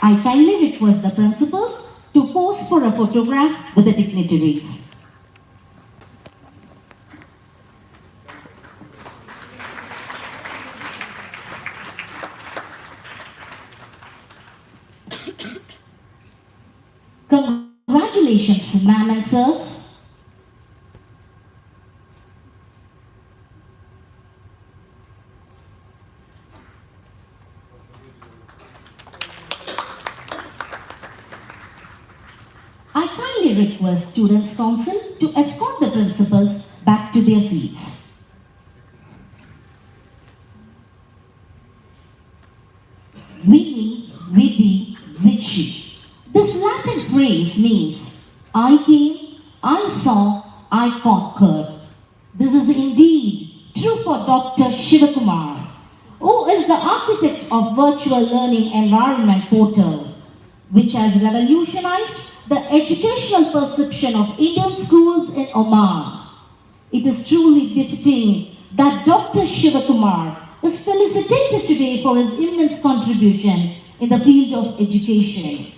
I kindly request the principals to pose for a photograph with the dignitaries. Congratulations, ma'am and sirs. I kindly request Students' Council to escort the principals back to their seats. Vini, vidi, vici. This Latin phrase means I came, I saw, I conquered. This is indeed true for Dr. Shivakumar, who is the architect of virtual learning environment portal, which has revolutionized the educational perception of Indian schools in Oman. It is truly befitting that Dr. Shivakumar is felicitated today for his immense contribution in the field of education.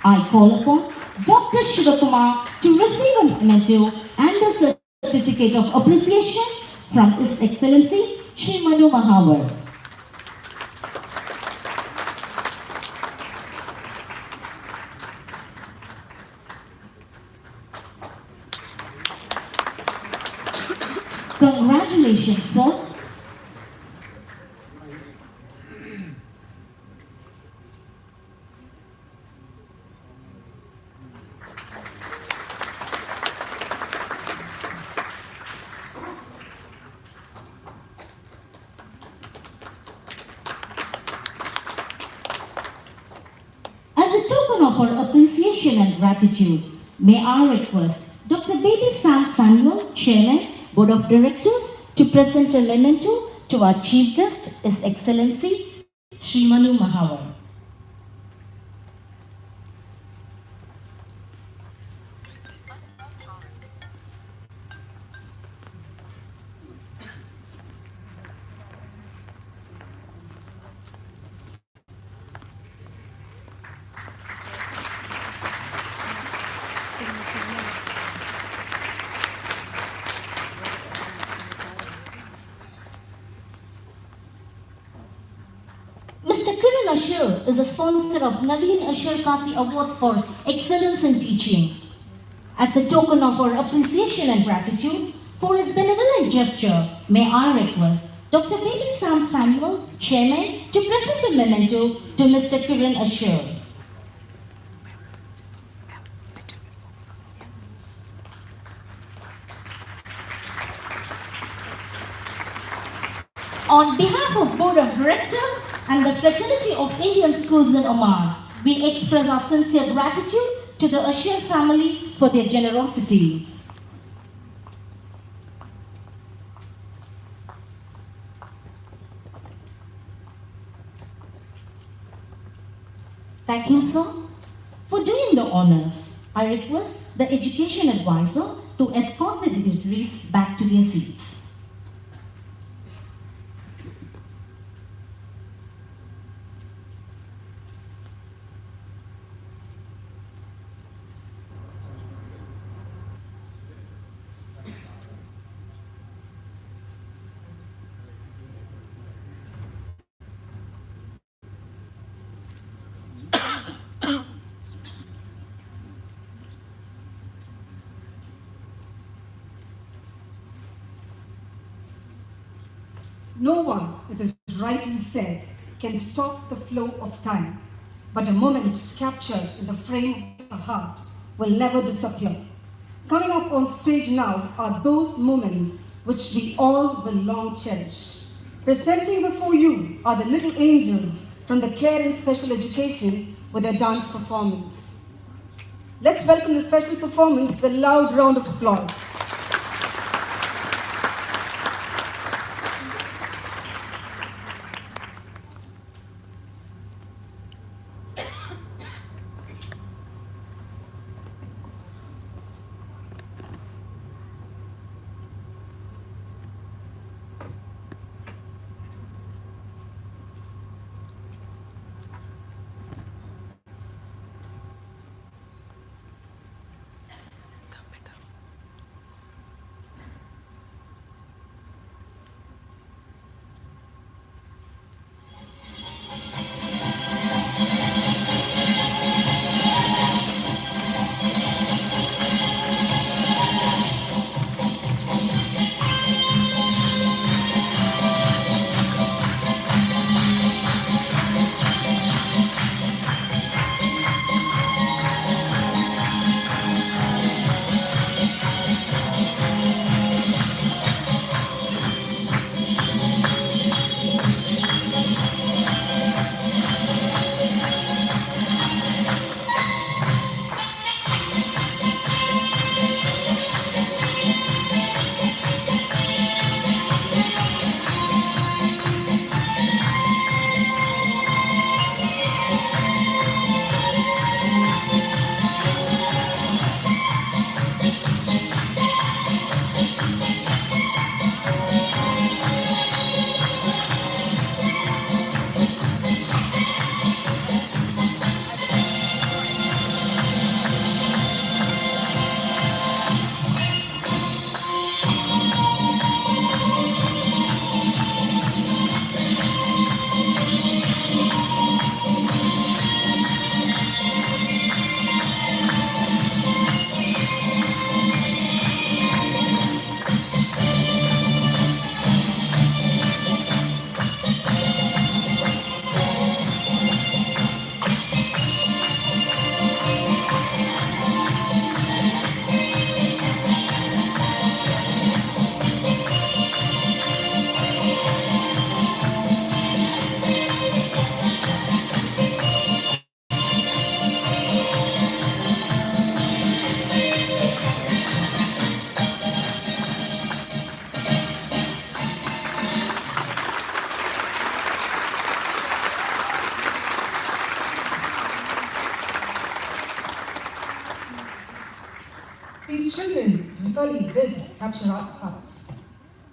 I call upon Dr. Shivakumar to receive a memento and a certificate of appreciation from His Excellency Shri Manu Mahawar. Congratulations, sir. As a token of our appreciation and gratitude, may I request Dr. Baby Sam Samuel, Chairman, Board of Directors, to present a memento to our Chief Guest, His Excellency Sri Manu Mahawar. Mr. Kiran Ashur is a sponsor of Naveen Ashur Kasi Awards for Excellence in Teaching. As a token of our appreciation and gratitude for his benevolent gesture, may I request Dr. Baby Sam Samuel, Chairman, to present a memento to Mr. Kiran Ashur. On behalf of Board of Directors and the Fraternity of Indian Schools in Oman, we express our sincere gratitude to the Ashur family for their generosity. Thank you, sir. For doing the honors, I request the Education Advisor to escort the dignitaries back to their seats. No one, it is rightly said, can stop the flow of time, but a moment captured in the frame of a heart will never disappear. Coming up on stage now are those moments which we all will long cherish. Presenting before you are the little angels from the Care and Special Education with their dance performance. Let's welcome the special performance with a loud round of applause. children really did capture our hearts.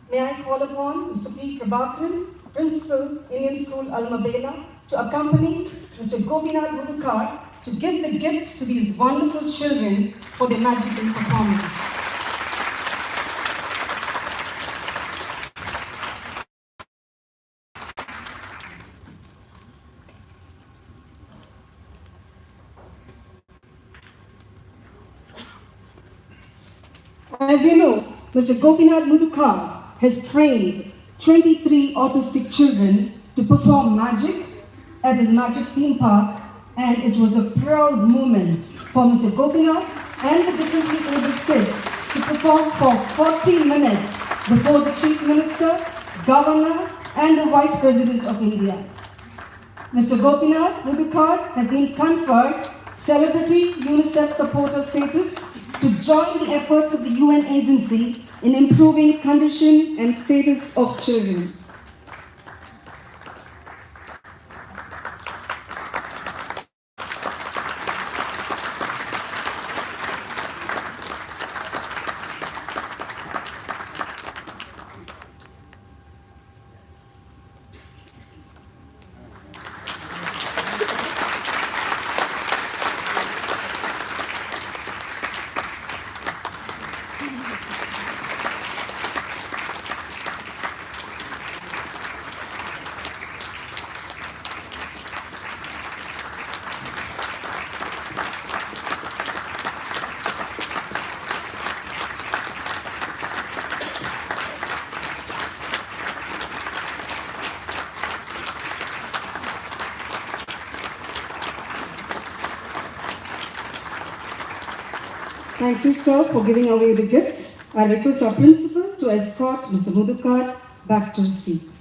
May I call upon Mr. P. Prabhakaran, Principal, Indian School, Almabela, to accompany Mr. Gopinath Mudukar to give the gifts to these wonderful children for their magical performance. As you know, Mr. Gopinath Mudukar has trained 23 autistic children to perform magic at his magic theme park, and it was a proud moment for Mr. Gopinath and the differently abled kids to perform for 40 minutes before the Chief Minister, Governor, and the Vice President of India. Mr. Gopinath Mudukar has been conferred Celebrity UNICEF Supporter status to join the efforts of the UN agency in improving condition and status of children. Thank you, sir, for giving away the gifts. I request our principal to escort Mr. Mudukar back to his seat.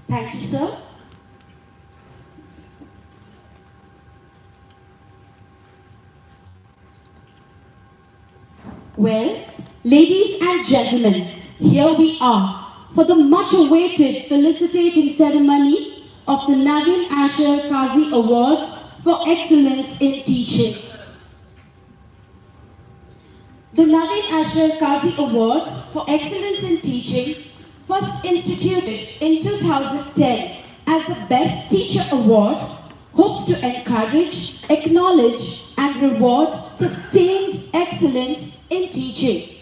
Thank you, sir. Well, ladies and gentlemen, here we are for the much-awaited felicitating ceremony of the Navin Asher Kazi Awards for Excellence in Teaching. The Navin Asher Kazi Awards for Excellence in Teaching, first instituted in 2010 as the Best Teacher Award, hopes to encourage, acknowledge, and reward sustained excellence in teaching.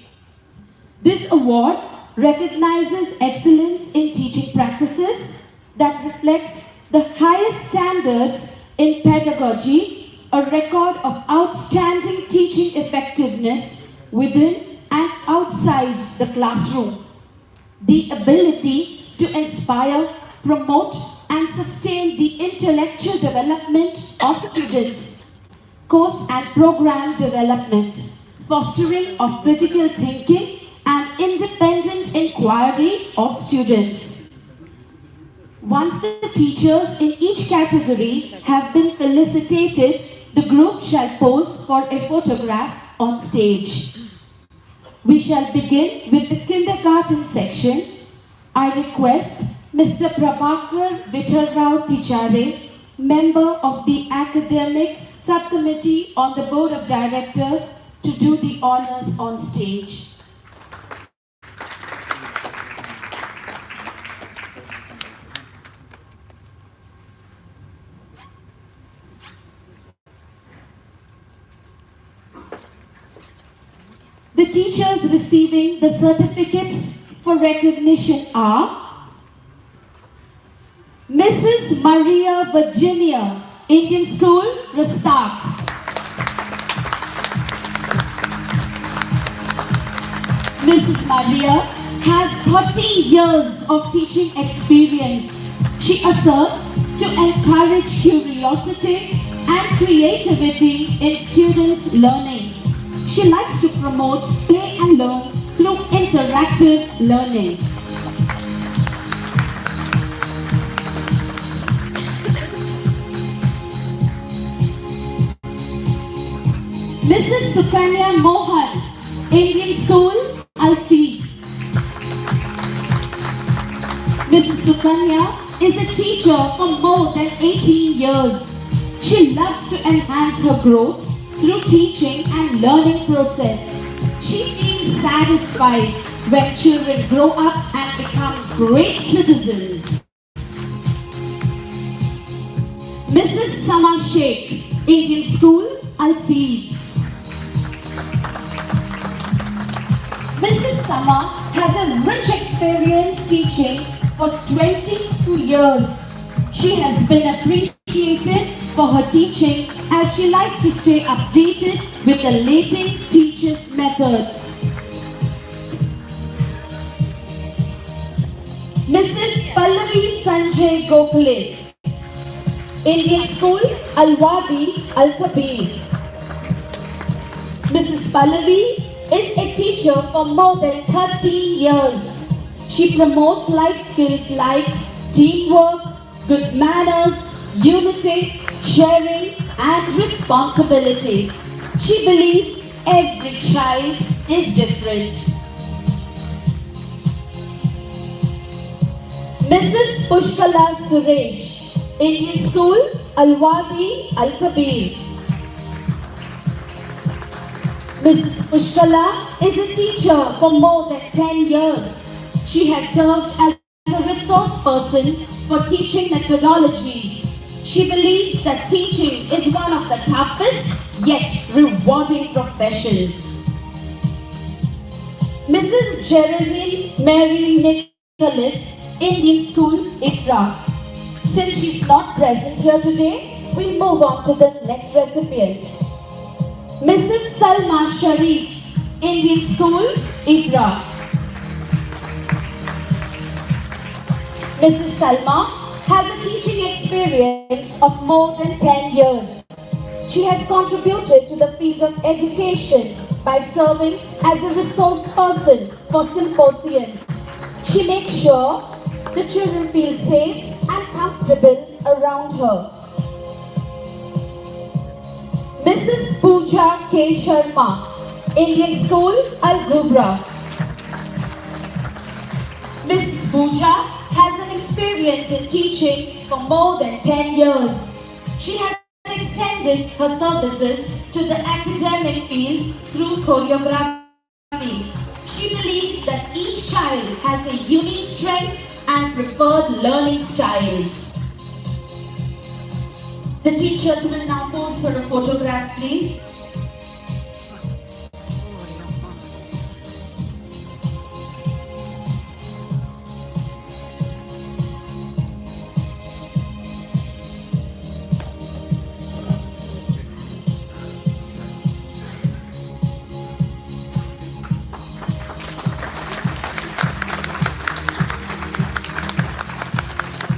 This award recognizes excellence in teaching practices that reflects the highest standards in pedagogy, a record of outstanding teaching effectiveness within and outside the classroom, the ability to inspire, promote, and sustain the intellectual development of students, course and program development, fostering of critical thinking and independent inquiry of students. Once the teachers in each category have been felicitated, the group shall pose for a photograph on stage. We shall begin with the kindergarten section. I request Mr. Prabhakar Vittalrao Tichare, member of the Academic Subcommittee on the Board of Directors, to do the honors on stage. The teachers receiving the certificates for recognition are Mrs. Maria Virginia, Indian School, Rastaf. Mrs. Maria has 30 years of teaching experience. She asserts to encourage curiosity and creativity in students' learning. She likes to promote play and learn through interactive learning. Mrs. Sukanya Mohan, Indian School, Alsi. Mrs. Sukanya is a teacher for more than 18 years. She loves to enhance her growth through teaching and learning process. She feels satisfied when children grow up and become great citizens. Mrs. Sama Sheikh, Indian School, Alsi. Mrs. Sama has a rich experience teaching for 22 years. She has been appreciated for her teaching as she likes to stay updated with the latest teaching methods. Mrs. Pallavi Sanjay Gokhale, Indian School, Alwadi, Al-Kabir. Mrs. Pallavi is a teacher for more than 13 years. She promotes life skills like teamwork, good manners, unity, sharing, and responsibility. She believes every child is different. Mrs. Pushkala Suresh, Indian School, Alwadi, Al-Kabir. Mrs. Pushkala is a teacher for more than 10 years. She has served as a resource person for teaching methodologies. She believes that teaching is one of the toughest yet rewarding professions. Mrs. Geraldine Mary Nicholas, Indian School, Ikra. Since she's not present here today, we move on to the next recipient. Mrs. Salma Sharif, Indian School, Ikra. Mrs. Salma has a teaching experience of more than 10 years. She has contributed to the field of education by serving as a resource person for symposiums. She makes sure the children feel safe and comfortable around her. Mrs. Pooja K. Sharma, Indian School, Al-Gubra. Mrs. Pooja has an experience in teaching for more than 10 years. She has extended her services to the academic field through choreography. She believes that each child has a unique strength and preferred learning styles. The teachers will now pose for a photograph, please.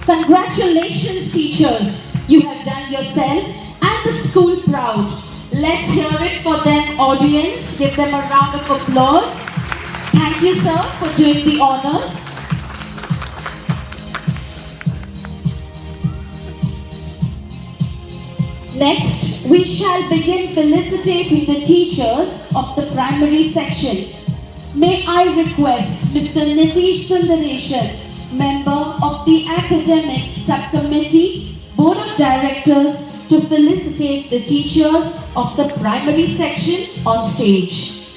Congratulations, teachers. You have done yourself and the school proud. Let's hear it for them, audience. Give them a round of applause. Thank you, sir, for doing the honors. Next, we shall begin felicitating the teachers of the primary section. May I request Mr. Nitish Sundareshan, member of the Academic Subcommittee, Board of Directors, to felicitate the teachers of the primary section on stage.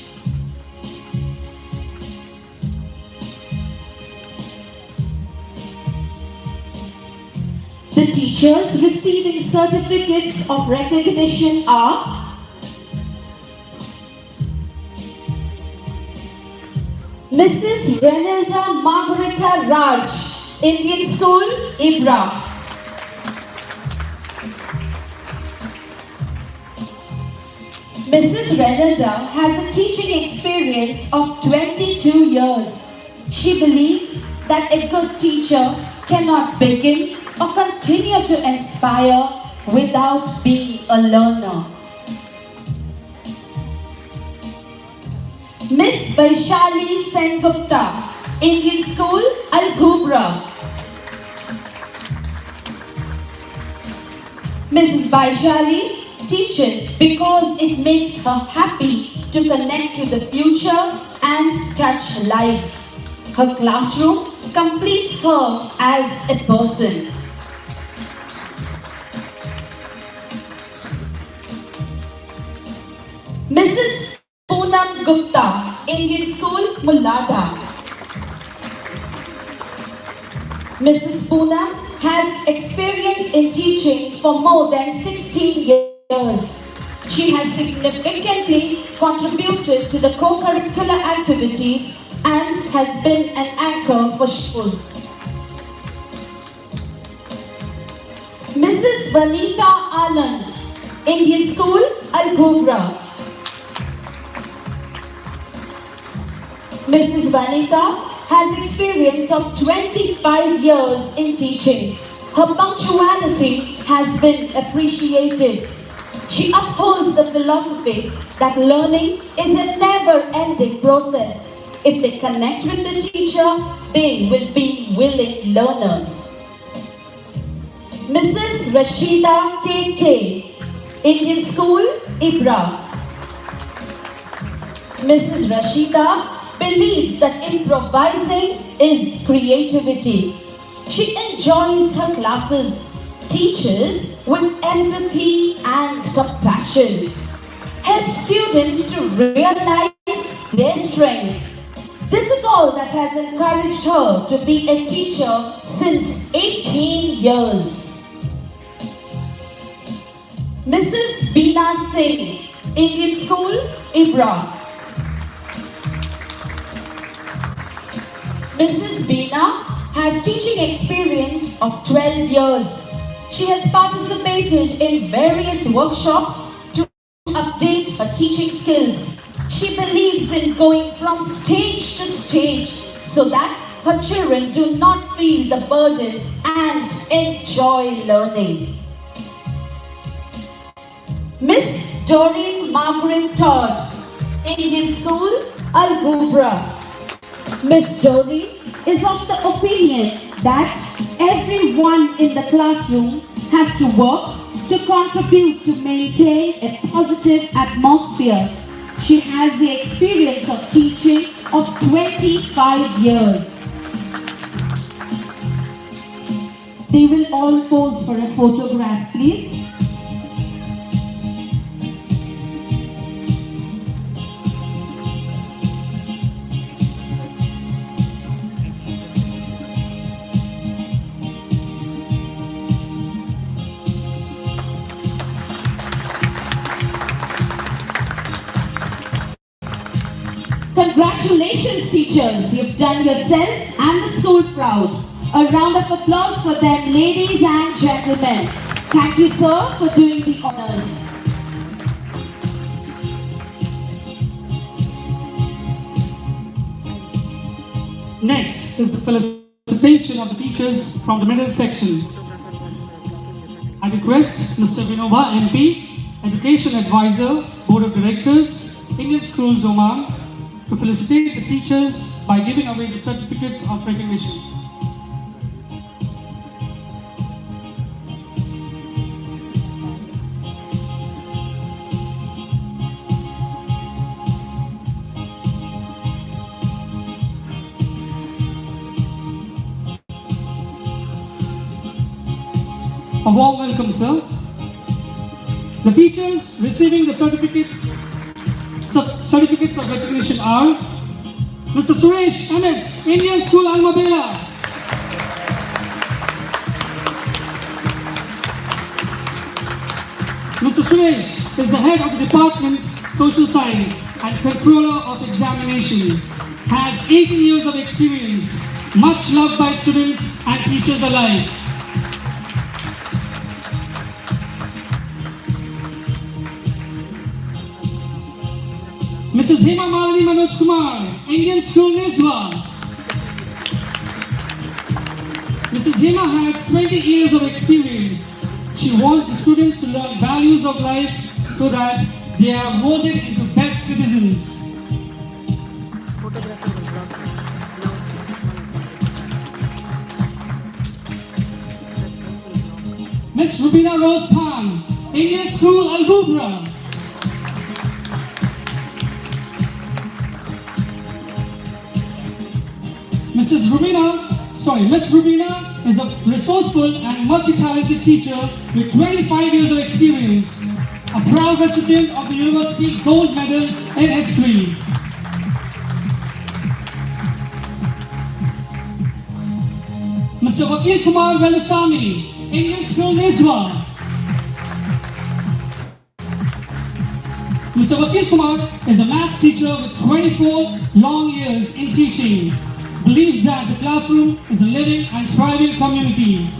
The teachers receiving certificates of recognition are Mrs. Renilda Margarita Raj, Indian School, Ibra. Mrs. Renilda has a teaching experience of 22 years. She believes that a good teacher cannot begin or continue to inspire without being a learner. Miss Vaishali Sengupta, Indian School, Al-Gubra. Mrs. Vaishali teaches because it makes her happy to connect to the future and touch lives. Her classroom completes her as a person. Mrs. Poonam Gupta, Indian School, Mullada. Mrs. Poonam has experience in teaching for more than 16 years. She has significantly contributed to the co-curricular activities and has been an anchor for shows. Mrs. Vanita Anand, Indian School, Al-Gubra. Mrs. Vanita has experience of 25 years in teaching. Her punctuality has been appreciated. She upholds the philosophy that learning is a never-ending process. If they connect with the teacher, they will be willing learners. Mrs. Rashida K.K., Indian School, Ibra. Mrs. Rashida believes that improvising is creativity. She enjoys her classes, teaches with empathy and compassion, helps students to realize their strength. This is all that has encouraged her to be a teacher since 18 years. Mrs. Beena Singh, Indian School, Ibra. Mrs. Beena has teaching experience of 12 years. She has participated in various workshops to update her teaching skills. She believes in going from stage to stage so that her children do not feel the burden and enjoy learning. Miss Doreen Margaret Todd, Indian School, Al-Gubra. Miss Doreen is of the opinion that everyone in the classroom has to work to contribute to maintain a positive atmosphere. She has the experience of teaching of 25 years. They will all pose for a photograph, please. Congratulations, teachers. You've done yourself and the school proud. A round of applause for them, ladies and gentlemen. Thank you, sir, for doing the honors. Next is the felicitation of the teachers from the middle section. I request Mr. Vinoba MP, Education Advisor, Board of Directors, Indian Schools, Oman, to felicitate the teachers by giving away the certificates of recognition. A warm welcome, sir. The teachers receiving the certificates of recognition are Mr. Suresh MS, Indian School, Almabela. Mr. Suresh is the head of the Department Social Science and Controller of Examination. Has 18 years of experience, much loved by students and teachers alike. Mrs. Hema Malini Manoj Kumar, Indian School, Nizwa. Mrs. Hema has 20 years of experience. She wants the students to learn values of life so that they are molded into best citizens. Miss Rubina Rose Khan, Indian School Al-Gubra. Miss Rubina is a resourceful and multi-talented teacher with 25 years of experience, a proud recipient of the University Gold Medal in History. Mr. Vakil Kumar Velusamy, Indian School Nizwa. Mr. Vakil Kumar is a maths teacher with 24 long years in teaching. Believes that the classroom is a living and thriving community.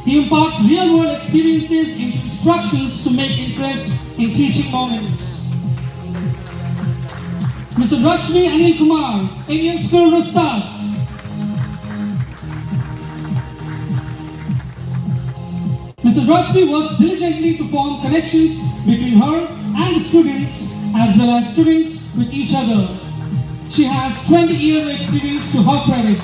He imparts real-world experiences into instructions to make interest in teaching moments. Mrs. Rashmi Anil Kumar, Indian School Rustad. Mrs. Rashmi works diligently to form connections between her and the students as well as students with each other. She has 20 years of experience to her credit.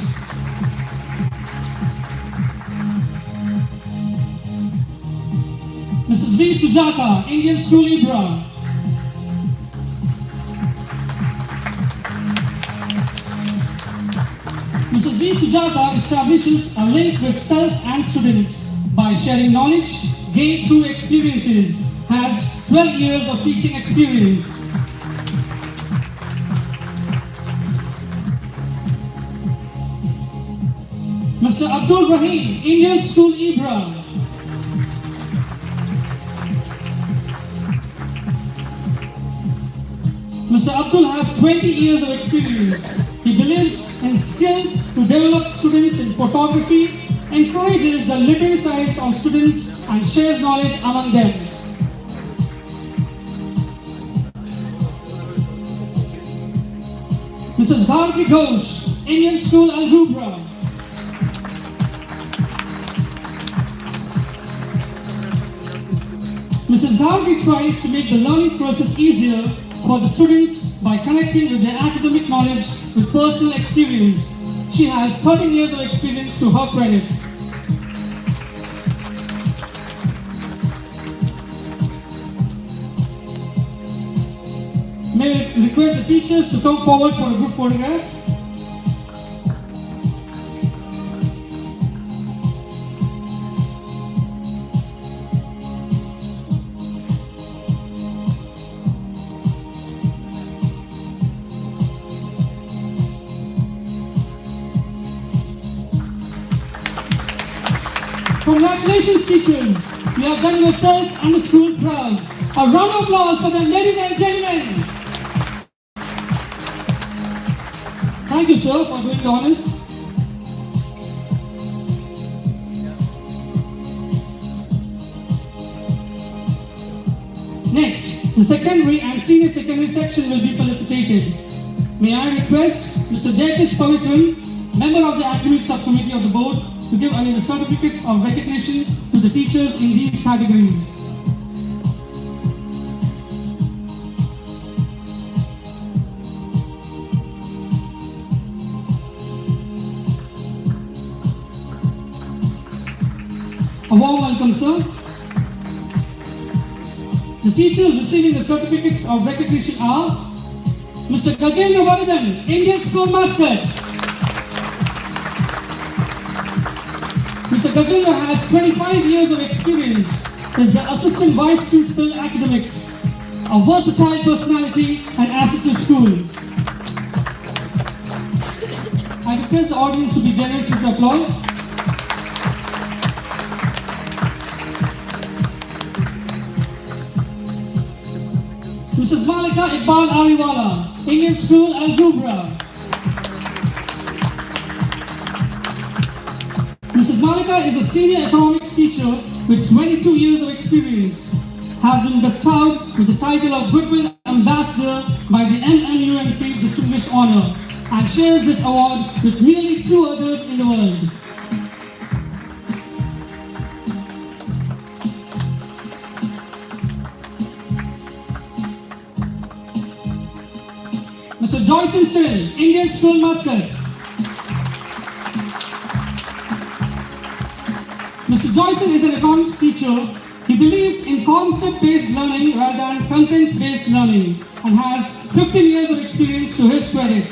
Mrs. V. Sujata, Indian School Ibra. Mrs. V. Sujata establishes a link with self and students by sharing knowledge gained through experiences, has 12 years of teaching experience. Mr. Abdul Rahim, Indian School Ibra. Mr. Abdul has 20 years of experience. He believes in skill to develop students in photography, encourages the literary side of students and shares knowledge among them. Mrs. Bharti Ghosh, Indian School Al-Gubra. Mrs. Bharti tries to make the learning process easier for the students by connecting with their academic knowledge with personal experience. She has 13 years of experience to her credit. May I request the teachers to come forward for a group photograph. Congratulations, teachers! You have done yourself and the school proud. A round of applause for them, ladies and gentlemen. Thank you, sir, for doing the honors. Next, the secondary and senior secondary section will be felicitated. May I request Mr. Jaykish Pavitran, member of the academic subcommittee of the board, to give away the certificates of recognition to the teachers in these categories. A warm welcome, sir. The teachers receiving the certificates of recognition are Mr. Gajendra Vardhan, Indian School Mascot. Mr. Gajendra has 25 years of experience, is the Assistant Vice Principal Academics, a versatile personality and asset to school. I request the audience to be generous with the applause. Mrs. Malika Iqbal Ariwala, Indian School Al-Gubra. Mrs. Malika is a senior economics teacher with 22 years of experience, has been bestowed with the title of Goodwill Ambassador by the MNUMC Distinguished Honor, and shares this award with nearly 2 others in the world. Mr. Joyson Cyril, Indian School Mascot. Mr. Joyson is an economics teacher He believes in concept-based learning rather than content-based learning and has 15 years of experience to his credit.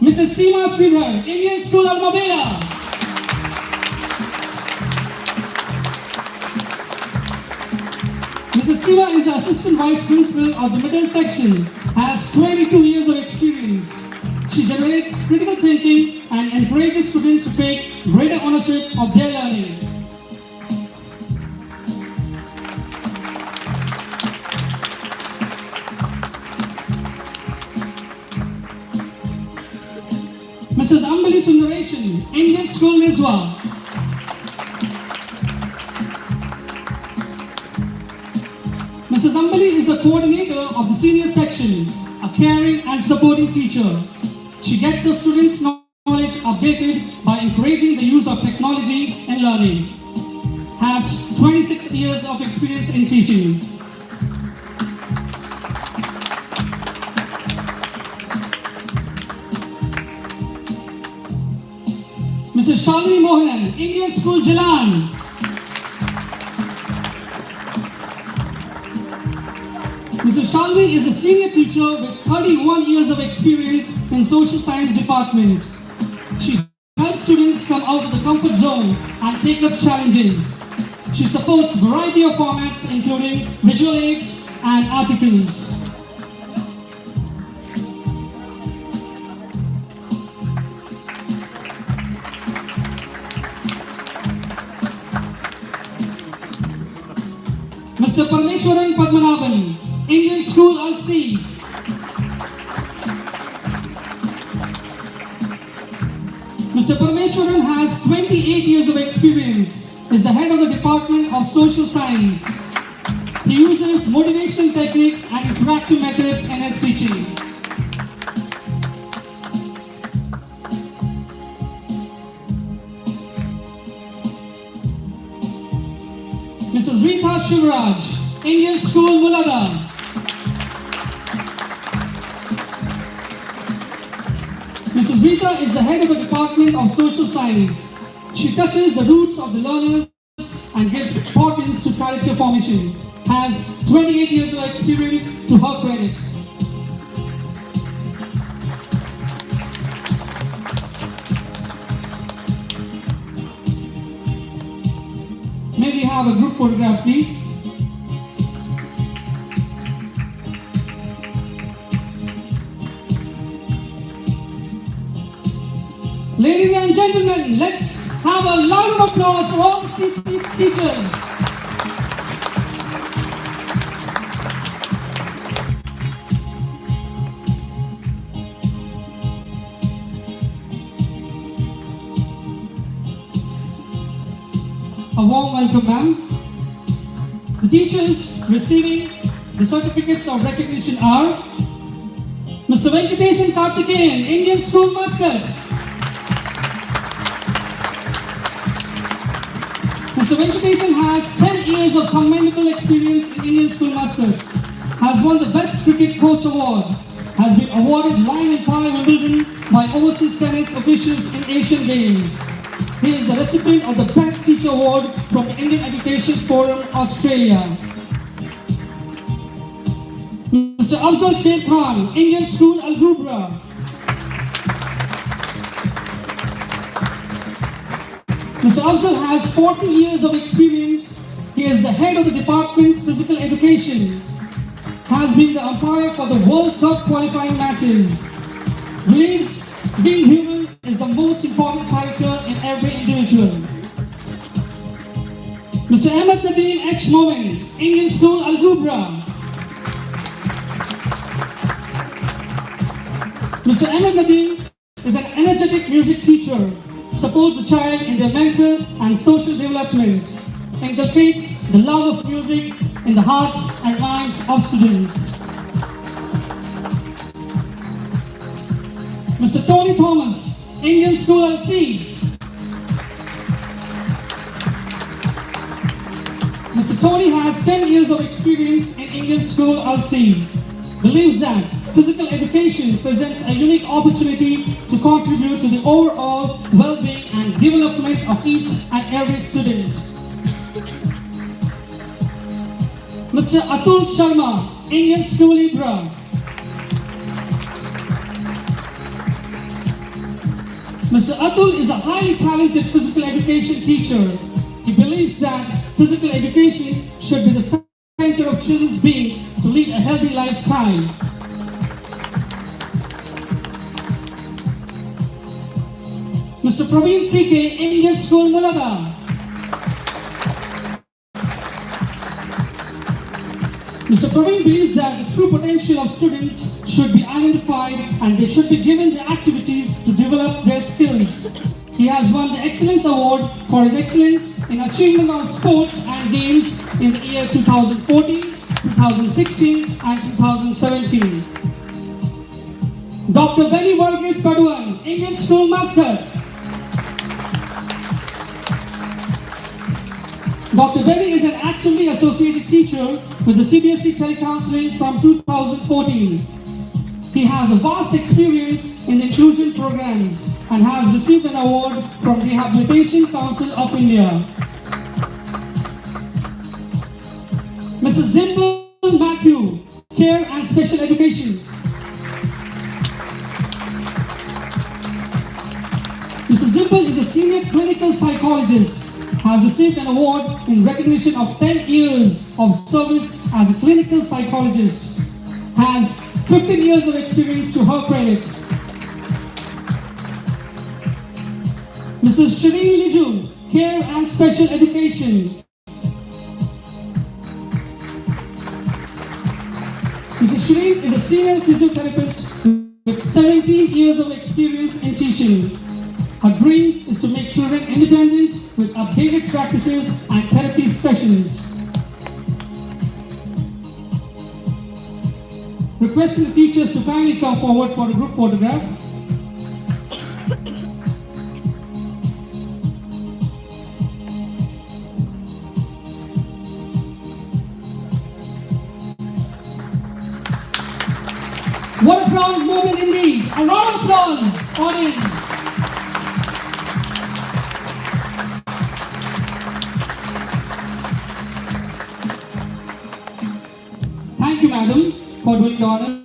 Mrs. Seema Sridhar, Indian School Almabela. Mrs. Seema is the Assistant Vice Principal of the Middle Section, has 22 years of experience. She generates critical thinking and encourages students to take greater ownership of their learning. Mrs. Ambali Sundareshan, Indian School Nizwa. Mrs. Ambali is the coordinator of the senior section, a caring and supporting teacher. She gets her students' knowledge updated by encouraging the use of technology in learning. Has 26 years of experience in teaching. Mrs. Shalini Mohanan, Indian School Jalan. Mrs. Shalini is a senior teacher with 31 years of experience in social science department. She helps students come out of the comfort zone and take up challenges. She supports variety of formats including visual aids and articles. Mr. Parmeshwaran Padmanabhan, Indian School LC. Mr. Parmeshwaran has 28 years of experience, is the head of the Department of Social Science. He uses motivational techniques and interactive methods in his teaching. Mrs. Rita Shivraj, Indian School Mulada. Mrs. Rita is the head of the Department of Social Science. She touches the roots of the learners and gives importance to character formation. Has 28 years of experience to her credit. May we have a group photograph, please? Ladies and gentlemen, let's have a loud of applause for all the teachers. A warm welcome, ma'am. The teachers receiving the certificates of recognition are Mr. Venkatesh Karthikeyan, Indian School Muscat. Mr. Venkatesh has 10 years of commendable experience in Indian School Muscat. Has won the Best Cricket Coach Award. Has been awarded Lion and Pie Wimbledon by overseas tennis officials in Asian Games. He is the recipient of the Best Teacher Award from the Indian Education Forum, Australia. Mr. Afzal Sheikh Khan, Indian School Al Gubra. Mr. Afzal has 40 years of experience. He is the head of the Department Physical Education. Has been the umpire for the World Cup qualifying matches. Believes being human is the most important character in every individual. Mr. Ahmed Nadeem H. Momin, Indian School Al Gubra. Mr. Ahmed Nadeem is an energetic music teacher, supports the child in their mental and social development, inculcates the love of music in the hearts and minds of students. Mr. Tony Thomas, Indian School LC. Mr. Tony has 10 years of experience in Indian School LC. Believes that physical education presents a unique opportunity to contribute to the overall well-being and development of each and every student. Mr. Atul Sharma, Indian School Libra. Mr. Atul is a highly talented physical education teacher. He believes that physical education should be the center of children's being to lead a healthy lifestyle. Mr. Praveen CK, Indian School Mulada. Mr. Praveen believes that the true potential of students should be identified and they should be given the activities to develop their skills. He has won the Excellence Award for his excellence in achievement of sports and games in the year 2014, 2016 and 2017. Dr. Benny Varghese Paduan, Indian School Mascot. Dr. Benny is an actively associated teacher with the CBSE Telecounseling from 2014. He has a vast experience in inclusion programs and has received an award from Rehabilitation Council of India. Mrs. Dimple Matthew, Care and Special Education. Mrs. Dimple is a senior clinical psychologist, has received an award in recognition of 10 years of service as a clinical psychologist, has 15 years of experience to her credit. Mrs. Shireen Liju, Care and Special Education. Mrs. Shireen is a senior physiotherapist with 17 years of experience in teaching. Her dream is to make children independent with updated practices and therapy sessions. Requesting the teachers to kindly come forward for a group photograph. What a proud moment indeed. A round of applause, audience. Thank you, madam, for doing the honors.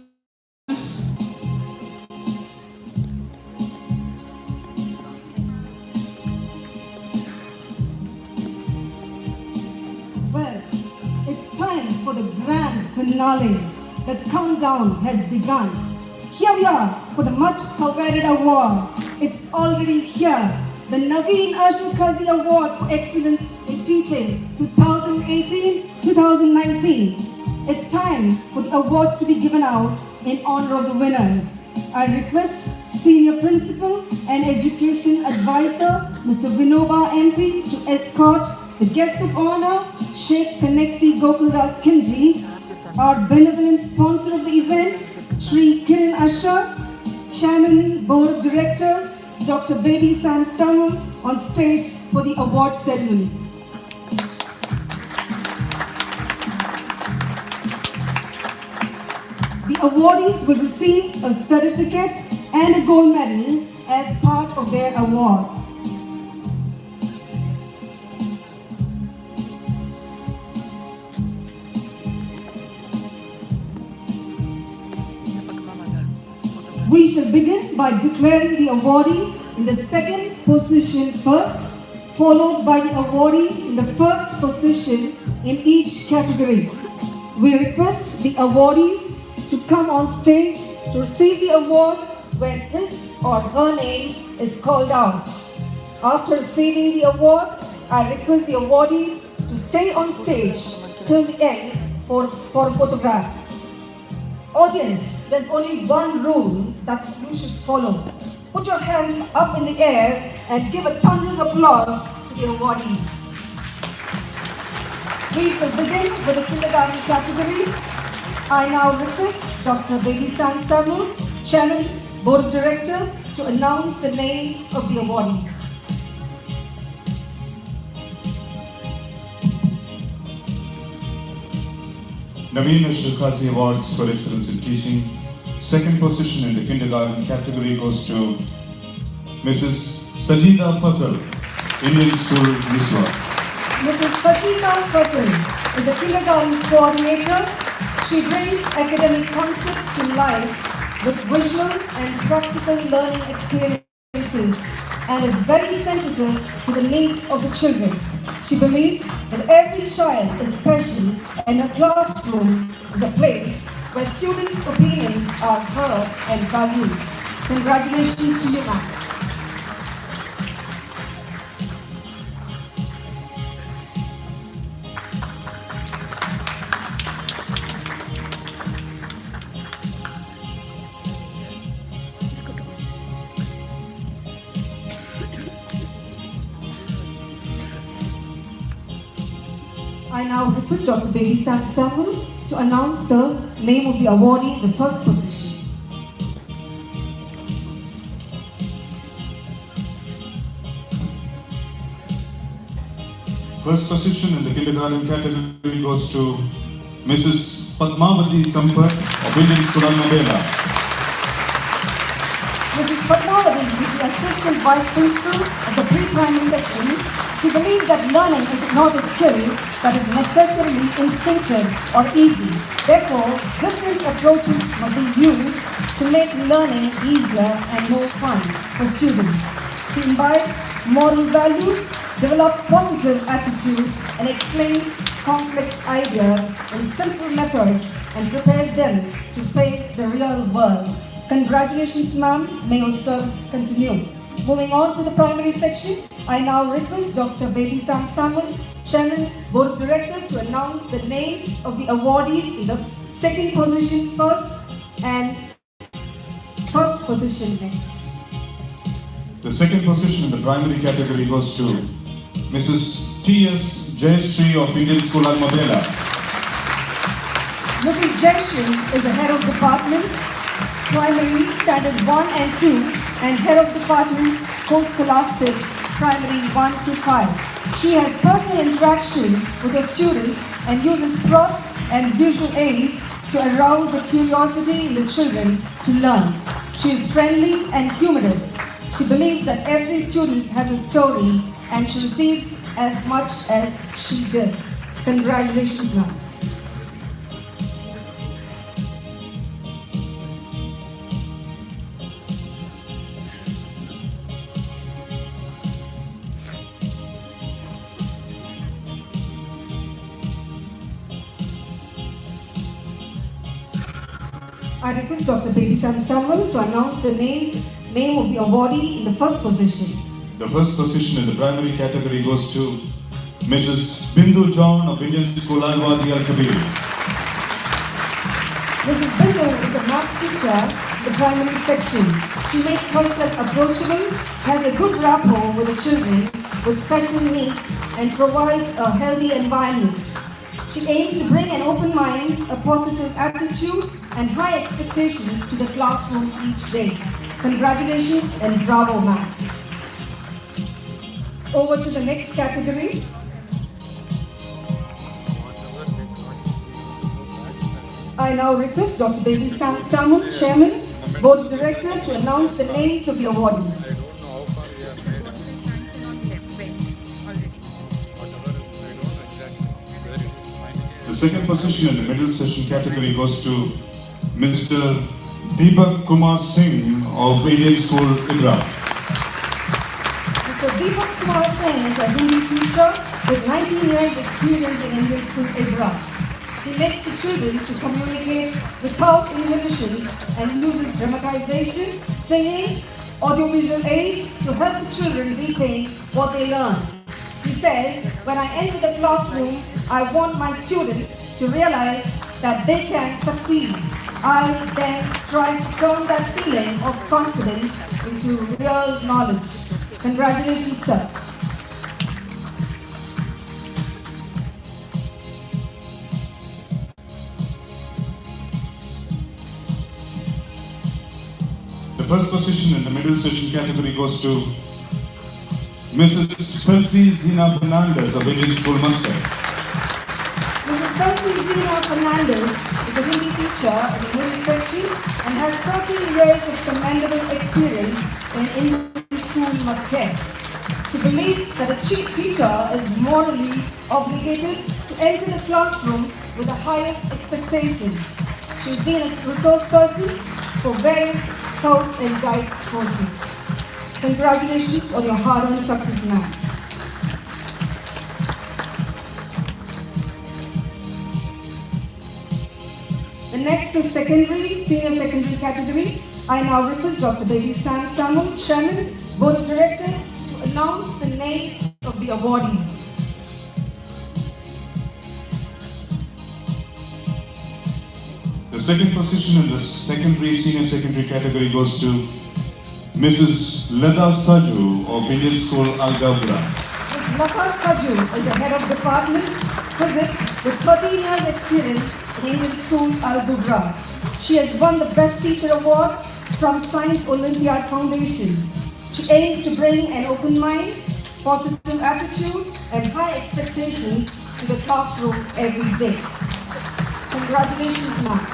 Well, it's time for the grand finale. The countdown has begun. Here we are for the much coveted award. It's already here. The kavi.ashokan Award for Excellence in Teaching 2018-2019. It's time for the awards to be given out in honor of the winners. I request Senior Principal and Education Advisor, Mr. Vinoba MP, to escort the guest of honor, Sheikh Kanexi Gokuldas Kinji, our benevolent sponsor of the event, Shri Kiran Ashar, Chairman, Board of Directors, Dr. Baby Sam Samuel, on stage for the award ceremony. The awardees will receive a certificate and a gold medal as part of their award. We shall begin by declaring the awardee in the second position first, followed by the awardee in the first position in each category. We request the awardees to come on stage to receive the award when his or her name is called out. After receiving the award, I request the awardees to stay on stage till the end for a photograph. Audience, there's only one rule that you should follow. Put your hands up in the air and give a thunderous applause to the awardees. We shall begin with the kindergarten category. I now request Dr. Baby Sam Samuel, Chairman, Board of Directors, to announce the names of the awardees. Naveen Ashokasi Awards for Excellence in Teaching, second position in the kindergarten category goes to Mrs. Sajida Fasal, Indian School, Miswa. Mrs. Fatima Fatal is the kindergarten coordinator. She brings academic concepts to life with visual and practical learning experiences and is very sensitive to the needs of the children. She believes that every child is special and a classroom is a place where students' opinions are heard and valued. Congratulations to you, ma'am. I now request Dr. Baby Samuel to announce the name of the awardee in the first position. First position in the kindergarten category goes to Mrs. Padmavati Sampath of Indian School, Almabela. Mrs. Padmavati is the Assistant Vice Principal of the Pre-Primary Section. She believes that learning is not a skill that is necessarily instinctive or easy. Therefore, different approaches must be used to make learning easier and more fun for students. She imbibes moral values, develops positive attitudes, and explains complex ideas in simple methods and prepares them to face the real world. Congratulations, ma'am. May your service continue. Moving on to the primary section, I now request Dr. Baby Samuel, Chairman, Board of Directors, to announce the names of the awardees in the second position first and first position next. The second position in the primary category goes to Mrs. T.S. Jayashree of Indian School, Almabela. Mrs. Jaishin is the head of department, primary standard 1 and 2, and head of department, co-scholastic, primary 1 to 5. She has personal interaction with the students and uses props and visual aids to arouse the curiosity in the children to learn. She is friendly and humorous. She believes that every student has a story and she receives as much as she gives. Congratulations, ma'am. I request Dr. Baby Samuel to announce the name of the awardee in the first position. The first position in the primary category goes to Mrs. Bindu John of Indian School, Alwadi Al-Kabir. Mrs. Bindu is a math teacher in the primary section. She makes herself approachable, has a good rapport with the children with special needs, and provides a healthy environment. She aims to bring an open mind, a positive attitude, and high expectations to the classroom each day. Congratulations and bravo, ma'am. Over to the next category. I now request Dr. Baby Samuel, Chairman, Board of Directors, to announce the names of the awardees. The second position in the middle session category goes to Mr. Deepak Kumar Singh of Indian School, Ibra. Mr. Deepak Kumar Singh is a Hindi teacher with 19 years experience in Indian School, Ibra. He makes the children to communicate without inhibitions and uses dramatization, singing, audiovisual aids to help the children retain what they learn. He says, when I enter the classroom, I want my students to realize that they can succeed. I then try to turn that feeling of confidence into real knowledge. Congratulations, sir. The first position in the middle session category goes to Mrs. Percy Zina Fernandez of Indian School, Muscat. Mrs. Mrs. Zina Fernandez is a Hindi teacher in the middle section and has 30 years of commendable experience in Indian school Madhya. She believes that a chief teacher is morally obligated to enter the classroom with the highest expectations. She's been a resource person for various Scouts and Guide courses. Congratulations on your hard-earned success, ma'am. The next is senior secondary category. I now request Dr. Baby Sam Samuel, Chairman, Board of Directors, to announce the names of the awardees. The second position in the senior secondary category goes to Mrs. Leda Saju of Indian School Algabra. Ms. Lata Saju is the head of department physics with 13 years experience in Indian School Algabra. She has won the Best Teacher Award from Science Olympiad Foundation. She aims to bring an open mind, positive attitude, and high expectations to the classroom every day. Congratulations, ma'am.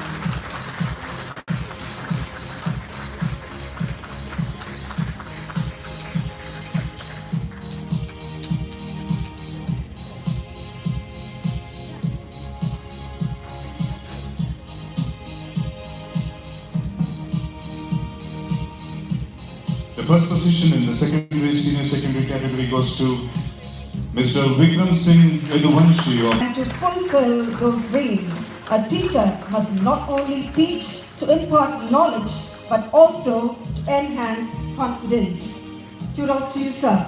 The first position in the senior secondary category goes to Mr. Vikram Singh Eduvanshi of And to fulfill those dreams, a teacher must not only teach to impart knowledge, but also to enhance confidence. Kudos to you, sir.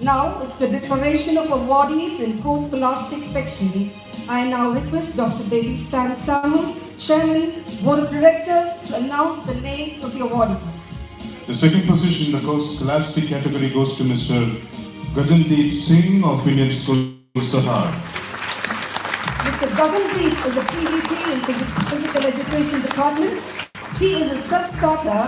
Now it's the declaration of awardees in post-scholastic section. I now request Dr. Baby Sam Samuel, Chairman, Board of Directors, to announce the names of the awardees. the second position in the post-scholastic category goes to Mr. Gagandeep Singh of Indian School Sahar. Mr. Gagandeep is a PhD in Physical Education Department. He is a self-starter,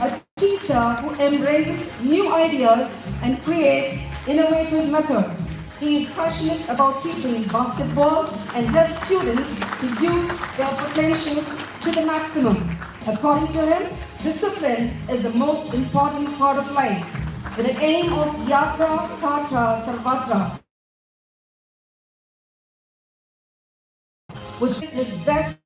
a teacher who embraces new ideas and creates innovative methods. He is passionate about teaching basketball and helps students to use their potential to the maximum. According to him, discipline is the most important part of life, with the aim of Yatra Karta Sarvatra, which is his best.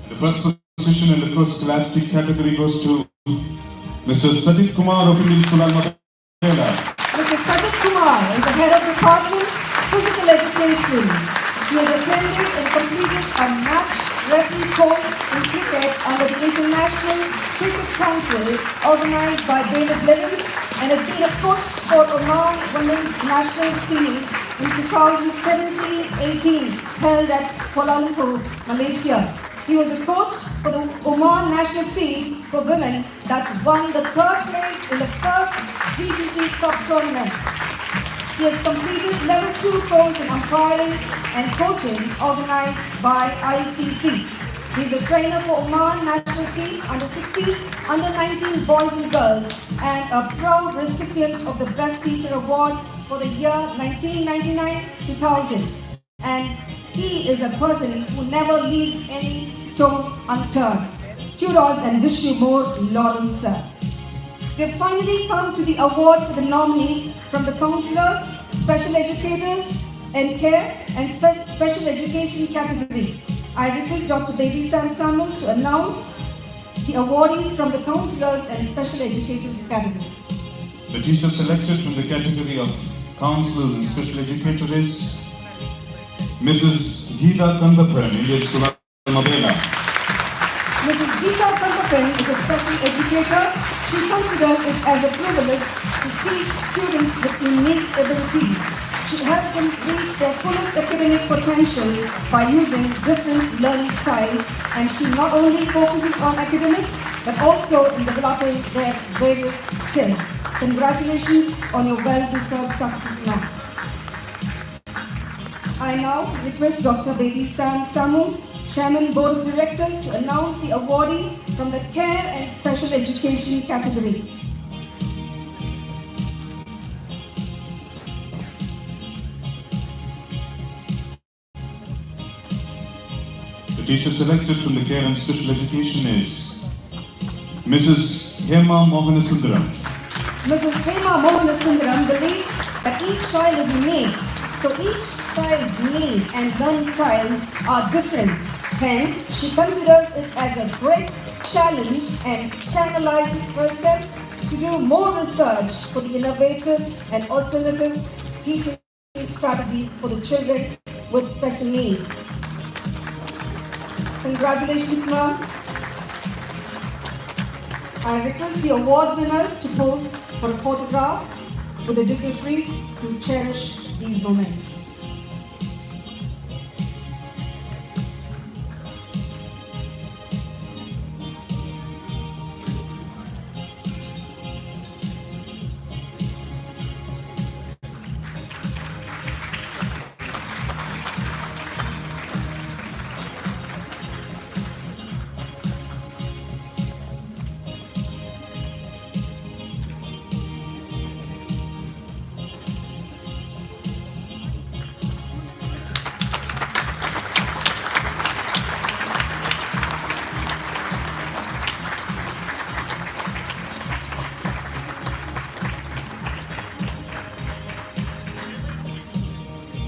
The first position in the post-scholastic category goes to Mr. Sajid Kumar of Indian School Almada. Mr. Sajid Kumar is the head of department Physical Education. He has attended and completed a match referee course in cricket under the International Cricket Council organized by David Levins and has been a coach for Oman women's national team in 2017-18 held at Kuala Lumpur, Malaysia. He was a coach for the Oman national team for women that won the third place in the first GCC Cup tournament. He has completed level 2 course in umpiring and coaching organized by ICC. He is a trainer for Oman national team under 16, under 19 boys and girls and a proud recipient of the Best Teacher Award for the year 1999-2000. And he is a person who never leaves any stone unturned. Kudos and wish you more laurels, sir. We have finally come to the award for the nominees from the counselors, special educators, and care and special education category. I request Dr. Baby Sam Samuel to announce the awardees from the counselors and special educators category. The teacher selected from the category of counselors and special educators is Mrs. Geeta Kandapan, Indian School Almada. Mrs. Geeta Kandapan is a special educator. She considers it as a privilege to teach students with unique abilities. She helps them reach their fullest academic potential by using different learning styles, and she not only focuses on academics but also in developing their various skills. Congratulations on your well-deserved success, ma'am. I now request Dr. Baby Sam Samuel, Chairman Board of Directors, to announce the awardee from the Care and Special Education category. teacher selected from the care and special education is Mrs. Hema Mohanasundaram. Mrs. Hema Mohanasundaram believes that each child is unique, so each child's needs and learning styles are different. Hence, she considers it as a great challenge and channelizes herself to do more research for the innovative and alternative teaching strategies for the children with special needs. Congratulations, ma'am. I request the award winners to pose for a photograph with the dignitaries to cherish these moments.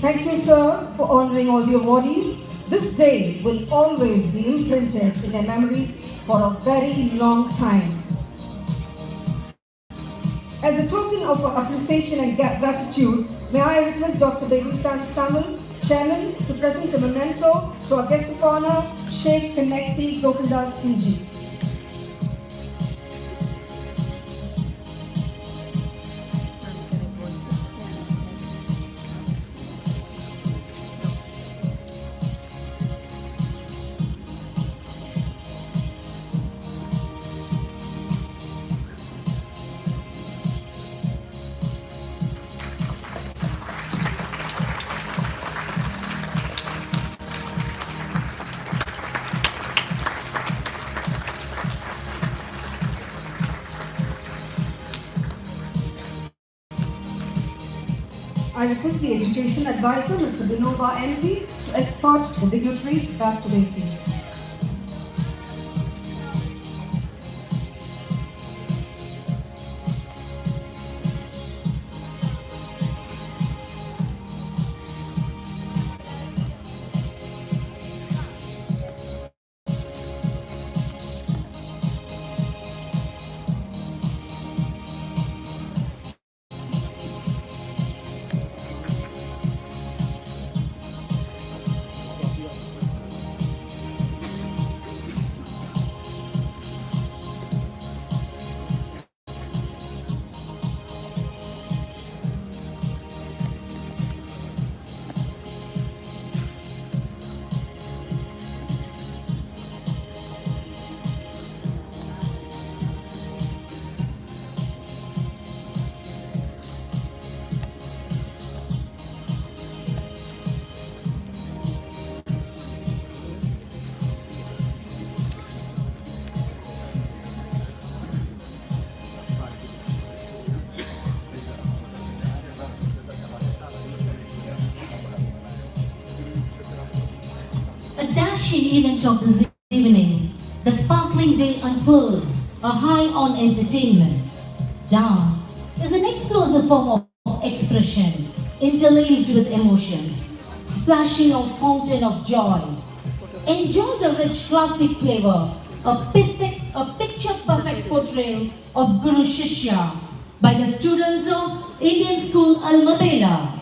Thank you, sir, for honoring all the awardees. This day will always be imprinted in their memories for a very long time. As a token of appreciation and gratitude, may I request Dr. Begustan Samuel, Chairman, to present a memento to our guest of honor, Sheikh Kanekti Gokundas Sinji. I request the Education Advisor, Mr. Vinova MP, to escort the dignitaries back to their seats. A dashing event of this evening, the sparkling day unfolds, a high on entertainment. Dance is an explosive form of expression, interlaced with emotions, splashing a fountain of joy. Enjoy the rich classic flavor, a picture-perfect portrayal of Guru Shishya by the students of Indian School Almabela.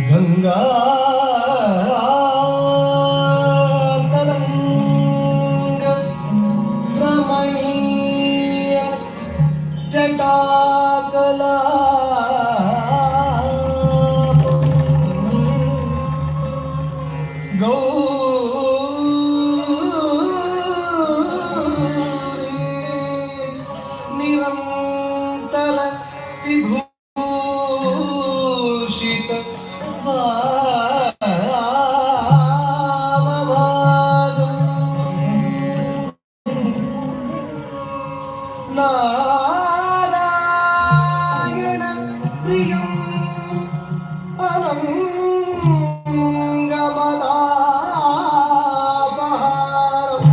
Ganga तरंग रमणीय जटाकला गौरी निरंतर विभूषित नारायण प्रियं अनंगमदापहारं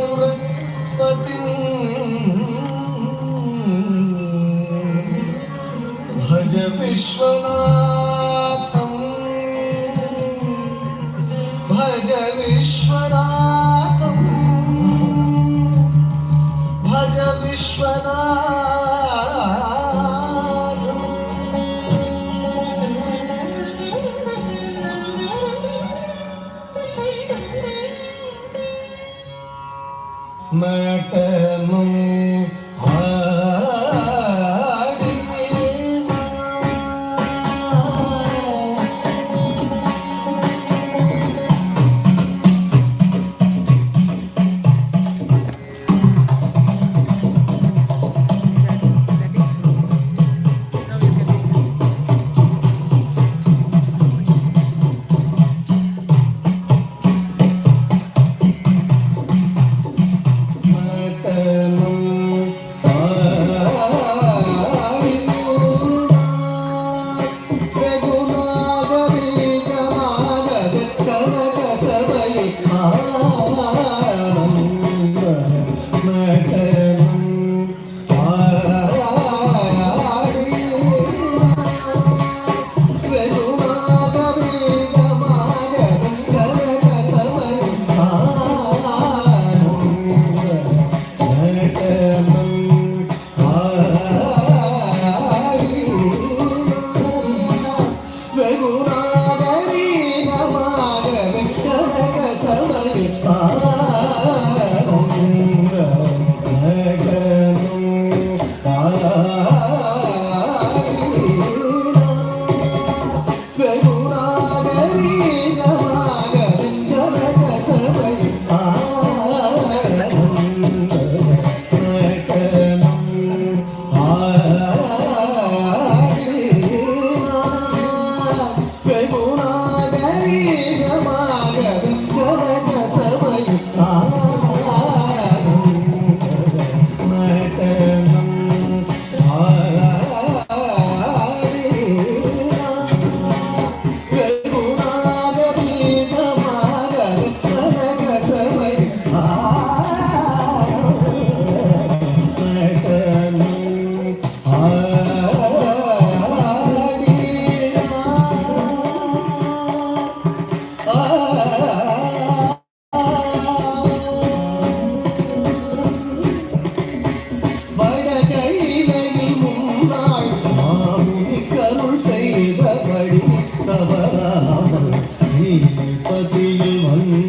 वाराणसीपुरपतिं भज विश्वनाथं भज विश्वनाथं भज विश्वनाथं नटनं नटनं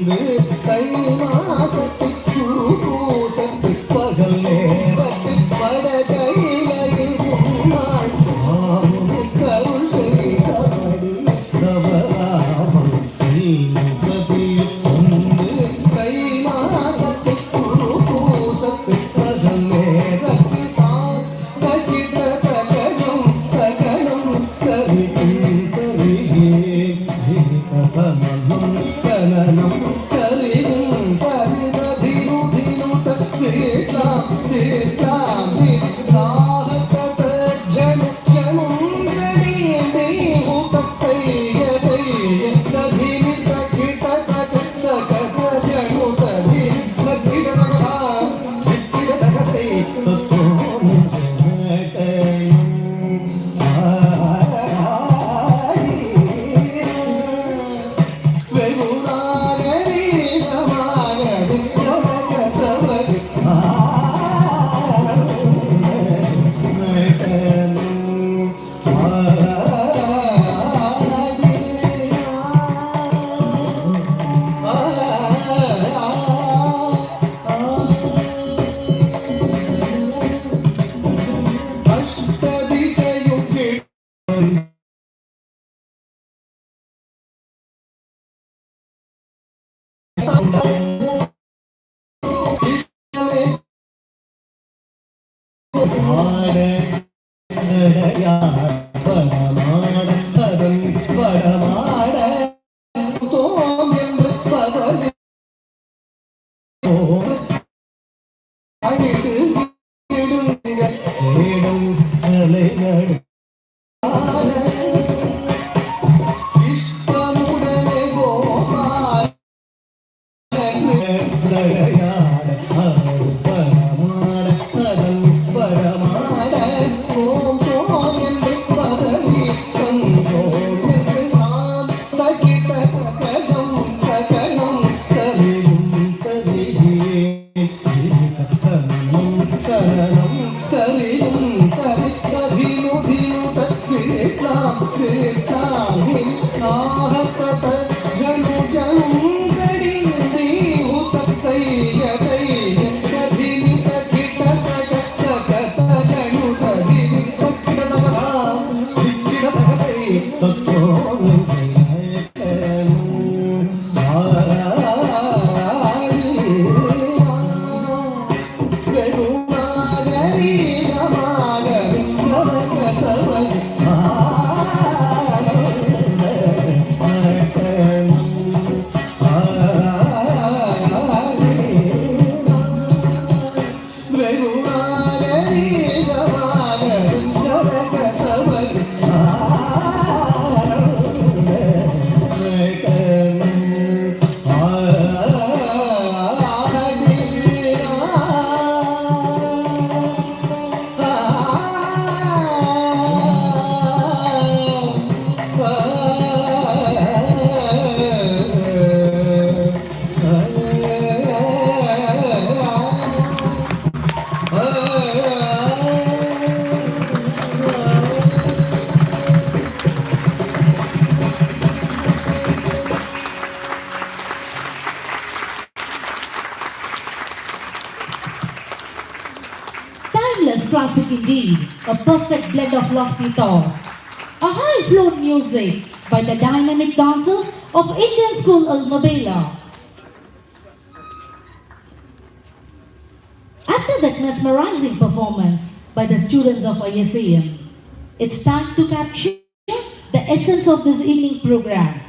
வந்து தை மாசத்து பூசத்து பகல் நேரத்து வடகையிலையில் உன்னாள் மாமுனி கருள் செய்தாடி சபராமம் முகத்தில் வந்து தை மாசத்து பூசத்து பகல் நேரத்து தகிட தகஜம் தகனம் கரிகும் கரிகே கதனம் கனனம் கரிகும் கரிததினு தீர்த்தாம் தீர்த்தாம் சாகத ஜனு ஜனும் கடியதை உபத்தை யதை ததினு தகிட தகத ஜனு ததி தகிட தகிட தகதை தத்தோம் Timeless classic indeed, a perfect blend of lofty thoughts. A high-flown music by the dynamic dancers of Indian School Al-Mabela. After that mesmerizing performance by the students of ISAM, it's time to capture the essence of this evening program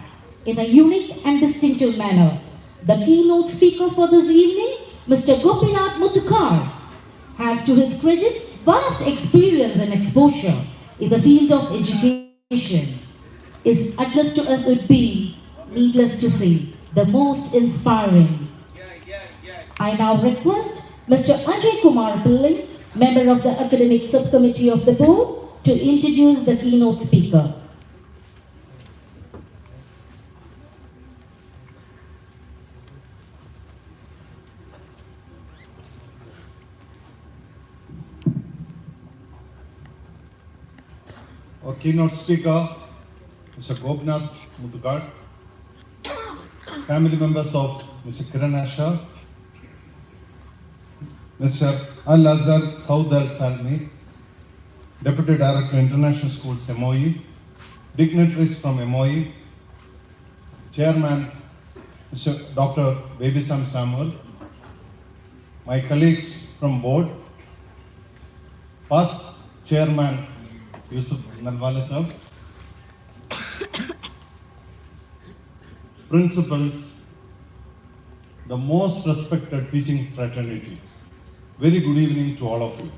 in a unique and distinctive manner. The keynote speaker for this evening, Mr. Gopinath Muthukar, has to his credit vast experience and exposure in the field of education. His address to us would be, needless to say, the most inspiring. I now request Mr. Ajay Kumar Pillai, member of the Academic Subcommittee of the Board, to introduce the keynote speaker. Our keynote speaker, Mr. Gopinath Muthukar, family members of Mr. Kiran Ashar, Mr. Al-Azhar Saud Al-Salmi, Deputy Director International Schools MOE, dignitaries from MOE, Chairman Mr. Dr. Babysam Samuel, my colleagues from board, past Chairman Yusuf Nalwale sir, principals, the most respected teaching fraternity. Very good evening to all of you.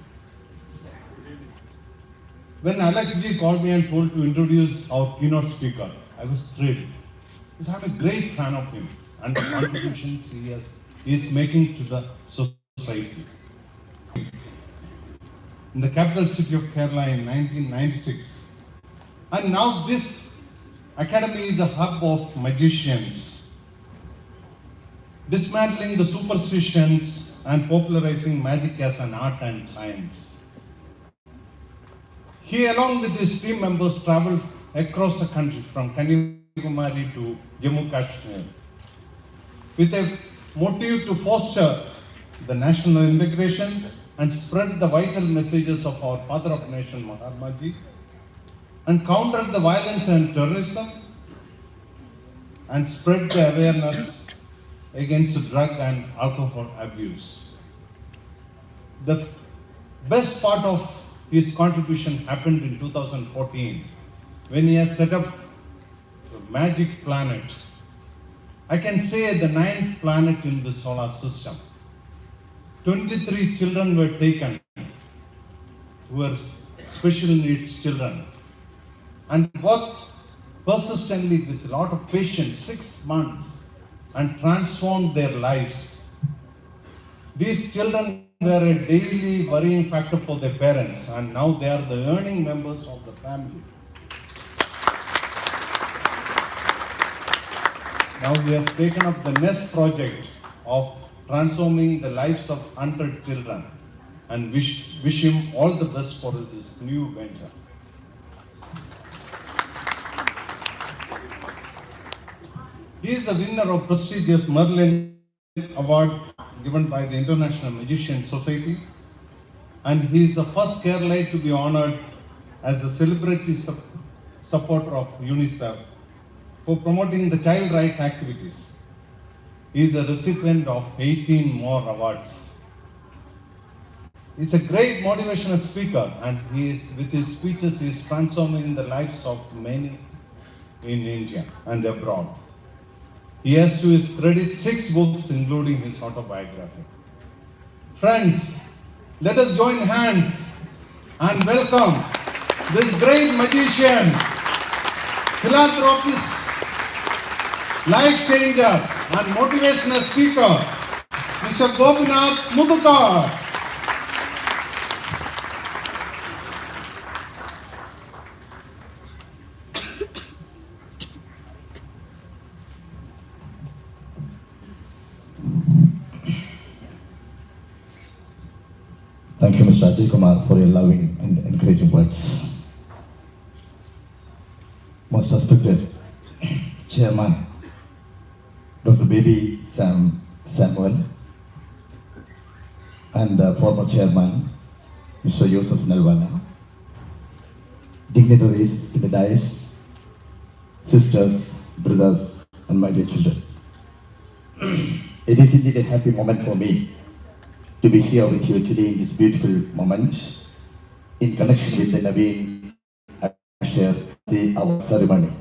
When Alex G called me and told to introduce our keynote speaker, I was thrilled. Because I'm a great fan of him and the contributions he is making to the society. In the capital city of Kerala in 1996. And now this academy is a hub of magicians, dismantling the superstitions and popularizing magic as an art and science. He, along with his team members, traveled across the country from Kanyakumari to Jammu Kashmir with a motive to foster the national integration and spread the vital messages of our father of nation, Mahatma Ji, and counter the violence and terrorism and spread the awareness against drug and alcohol abuse. The best part of his contribution happened in 2014 when he has set up the magic planet. I can say the 9th planet in the solar system. 23 children were taken who were special needs children and worked persistently with a lot of patience, 6 months, and transformed their lives. These children were a daily worrying factor for their parents, and now they are the earning members of the family. Now he has taken up the next project of transforming the lives of 100 children, and wish him all the best for this new venture. He is a winner of prestigious Merlin Award given by the International Magician Society, and he is the first Kerala to be honored as a celebrity supporter of UNICEF for promoting the child rights activities. He is a recipient of 18 more awards. He is a great motivational speaker, and with his speeches he is transforming the lives of many in India and abroad. He has to his credit 6 books, including his autobiography. Friends, let us join hands and welcome this great magician, philanthropist, life changer, and motivational speaker, Mr. Gopinath Mudukar. Thank you, Mr. Ajay Kumar, for your loving and encouraging words. Most respected Chairman, Dr. Baby Samuel, and former Chairman, Mr. Yusuf Nalwala, dignitaries in the dais, sisters, brothers, and my dear children. It is indeed a happy moment for me to be here with you today in this beautiful moment in connection with the Naveen Ashar our ceremony.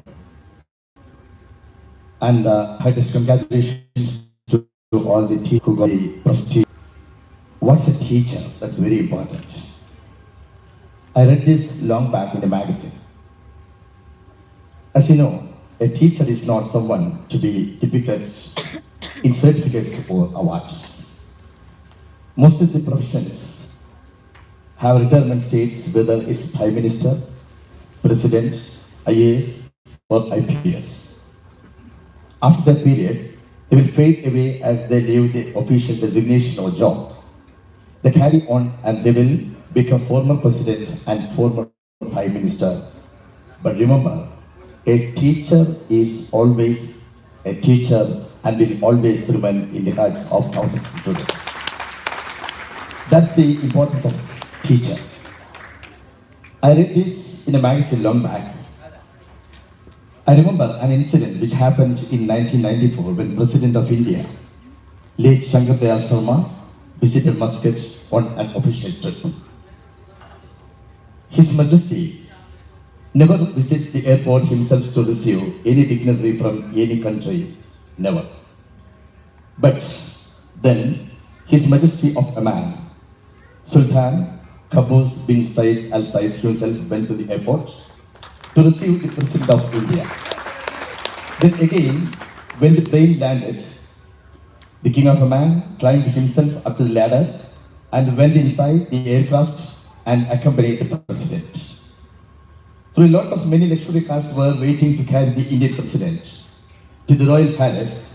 And heartiest congratulations to all the teachers who got the prestige. What's a teacher? That's very important. I read this long back in a magazine. As you know, a teacher is not someone to be depicted in certificates or awards. Most of the professions have retirement states, whether it's Prime Minister, President, IAS, or IPS. After that period, they will fade away as they leave the official designation or job. They carry on and they will become former President and former Prime Minister. But remember, a teacher is always a teacher and will always remain in the hearts of thousands of students. That's the importance of teacher. I read this in a magazine long back. I remember an incident which happened in 1994 when President of India, late Shankar Dayal Sharma, visited Muscat on an official trip. His Majesty never visits the airport himself to receive any dignitary from any country, never. But then, His Majesty of Oman, Sultan Qaboos bin Said Al Said himself went to the airport to receive the President of India. Then again, when the plane landed, the King of Oman climbed himself up to the ladder and went inside the aircraft and accompanied the President. So a lot of many luxury cars were waiting to carry the Indian President to the royal palace.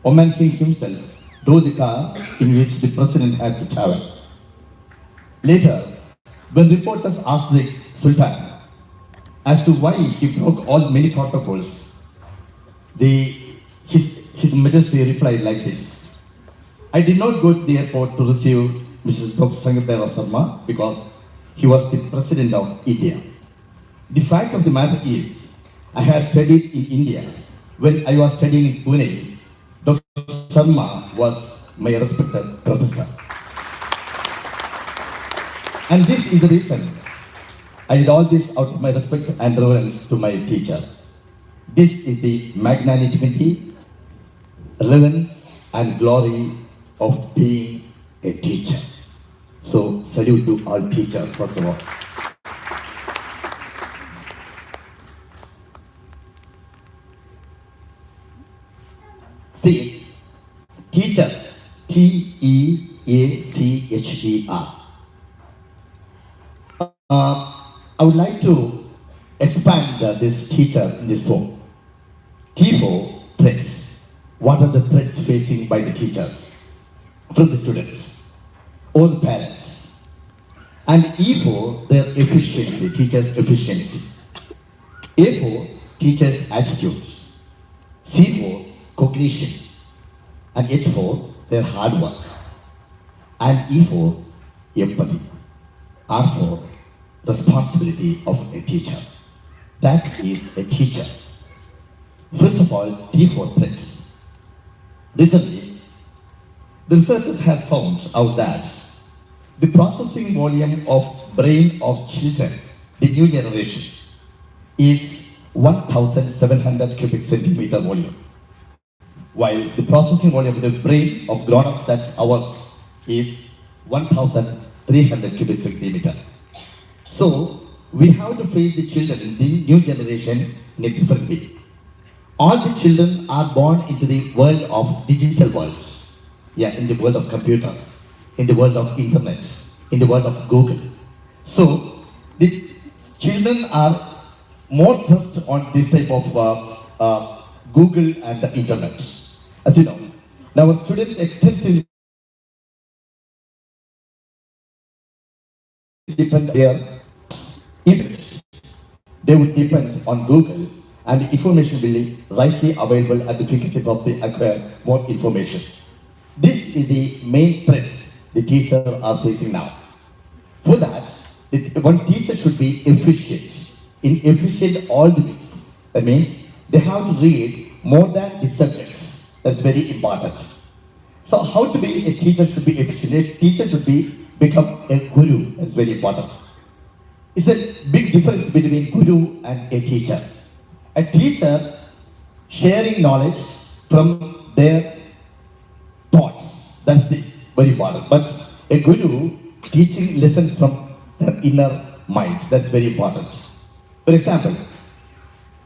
Oman King himself drove the car in which the President had to travel. Later, when reporters asked the Sultan as to why he broke all many protocols, his Majesty replied like this: I did not go to the airport to receive Mr. Dr. Shankar Dayal Sharma because he was the President of India. The fact of the matter is, I had studied in India. When I was studying in Pune, Dr. Sharma was my respected professor. And this is the reason I did all this out of my respect and reverence to my teacher. This is the magnanimity, reverence, and glory of being a teacher. So, salute to all teachers, first of all. See, teacher, T-E-A-C-H-E-R. I would like to expand this teacher in this form. T for threats. What are the threats facing by the teachers from the students or the parents? And E for their efficiency, teachers' efficiency. A for teachers' attitude. C for cognition. And H for their hard work. And E for empathy. R for responsibility of a teacher. That is a teacher. First of all, T for threats. Recently, the researchers have found out that the processing volume of brain of children, the new generation, is 1,700 cubic centimeter volume, while the processing volume of the brain of grown-ups, that's ours, is 1,300 cubic centimeter. So, we have to face the children, the new generation, in a different way. All the children are born into the world of digital world. Yeah, in the world of computers, in the world of internet, in the world of Google. So, the children are more thrust on this type of Google and the internet. As you know, now our students extensively depend their internet. They would depend on Google, and the information will be rightly available at the fingertip of the acquire more information. This is the main threats the teachers are facing now. For that, one teacher should be efficient in all the ways. That means they have to read more than the subjects. That's very important. So how to be a teacher should be efficient. A teacher should become a guru. That's very important. It's a big difference between guru and a teacher. A teacher sharing knowledge from their thoughts. That's the very important. But a guru teaching lessons from their inner mind. That's very important. For example,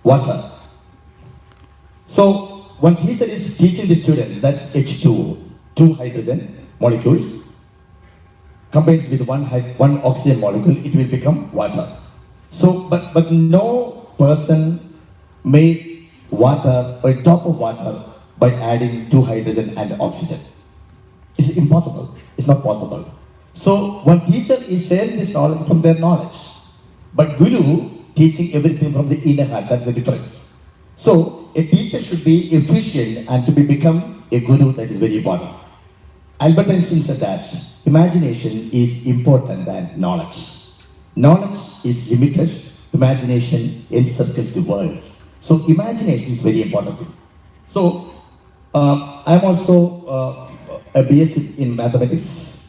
water. So one teacher is teaching the students, that's H2O, two hydrogen molecules, combines with one oxygen molecule, it will become water. So, but no person made water or top of water by adding two hydrogen and oxygen. It's impossible. It's not possible. So one teacher is sharing this knowledge from their knowledge, but guru teaching everything from the inner heart. That's the difference. So a teacher should be efficient and to become a guru, that is very important. Albert Einstein said that imagination is important than knowledge. Knowledge is limited, imagination encircles the world. So imagination is very important. So I'm also a BSc in mathematics.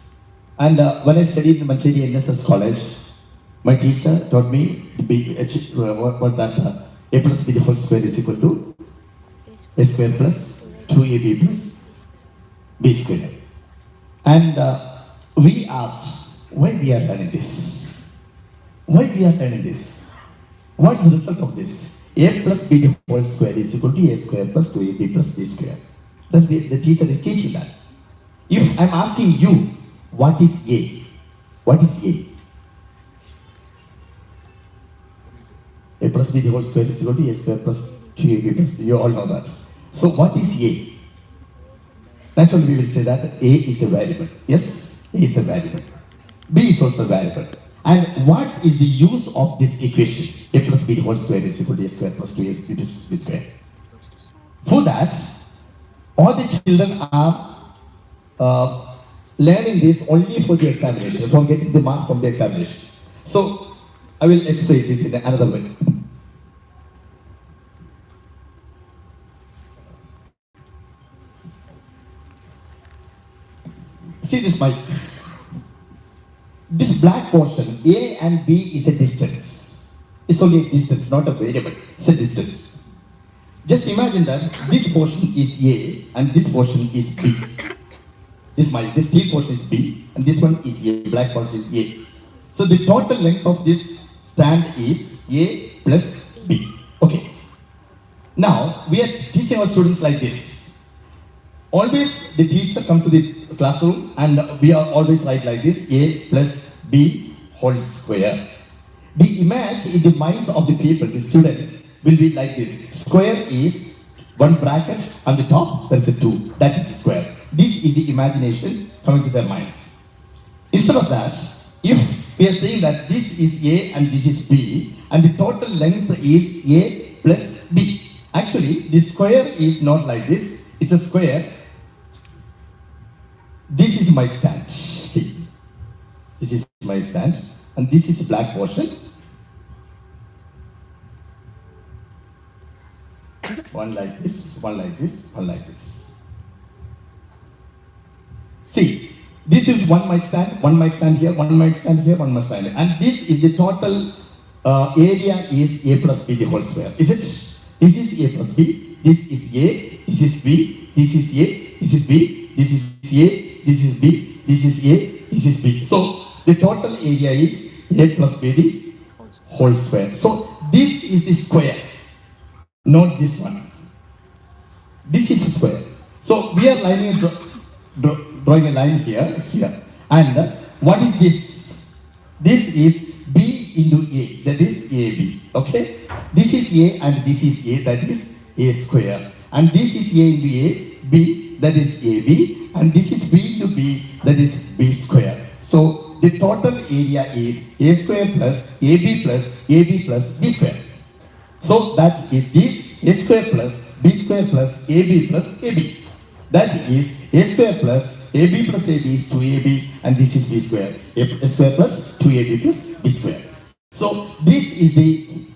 And when I studied in Mancheri NSS College, my teacher taught me to be what that a plus b the whole square is equal to a square plus 2ab plus b square. And we asked why we are learning this. Why we are learning this? What's the result of this? A plus b the whole square is equal to a square plus 2ab plus b square. The teacher is teaching that. If I'm asking you, what is A? What is A? A plus b the whole square is equal to a square plus 2ab plus, you all know that. So what is A? Naturally we will say that A is a variable. Yes, A is a variable. B is also a variable. And what is the use of this equation? A plus b the whole square is equal to a square plus 2ab plus b square. For that, all the children are learning this only for the examination, for getting the mark from the examination. So I will explain this in another way. See this mic. This black portion, A and B, is a distance. It's only a distance, not a variable. It's a distance. Just imagine that this portion is A and this portion is B. This steel portion is B and this one is A, black portion is A. So the total length of this stand is A plus B. Okay. Now we are teaching our students like this. Always the teacher come to the classroom and we are always write like this, A plus B whole square. The image in the minds of the people, the students, will be like this. Square is one bracket on the top, there is a 2. That is a square. This is the imagination coming to their minds. Instead of that, if we are saying that this is A and this is B, and the total length is A plus B. Actually, the square is not like this. It's a square. This is my stand. See, this is my stand, and this is black portion. One like this, one like this, one like this. See, this is one mic stand here, one mic stand here, one mic stand here. And this is the total area is A plus B the whole square. Is it? This is A plus B, this is A, this is B, this is A, this is B, this is A, this is B, this is A, this is B. So the total area is A plus B the whole square. So this is the square, not this one. This is a square. So we are drawing a line here. And what is this? This is B into A, that is AB. Okay? This is A and this is A, that is A square. And this is A into A, B, that is AB. And this is B into B, that is B square. So the total area is A square plus AB plus AB plus B square. So that is this A square plus B square plus AB plus AB. That is A square plus AB plus AB is 2AB and this is B square. A square plus 2AB plus B square. So this is the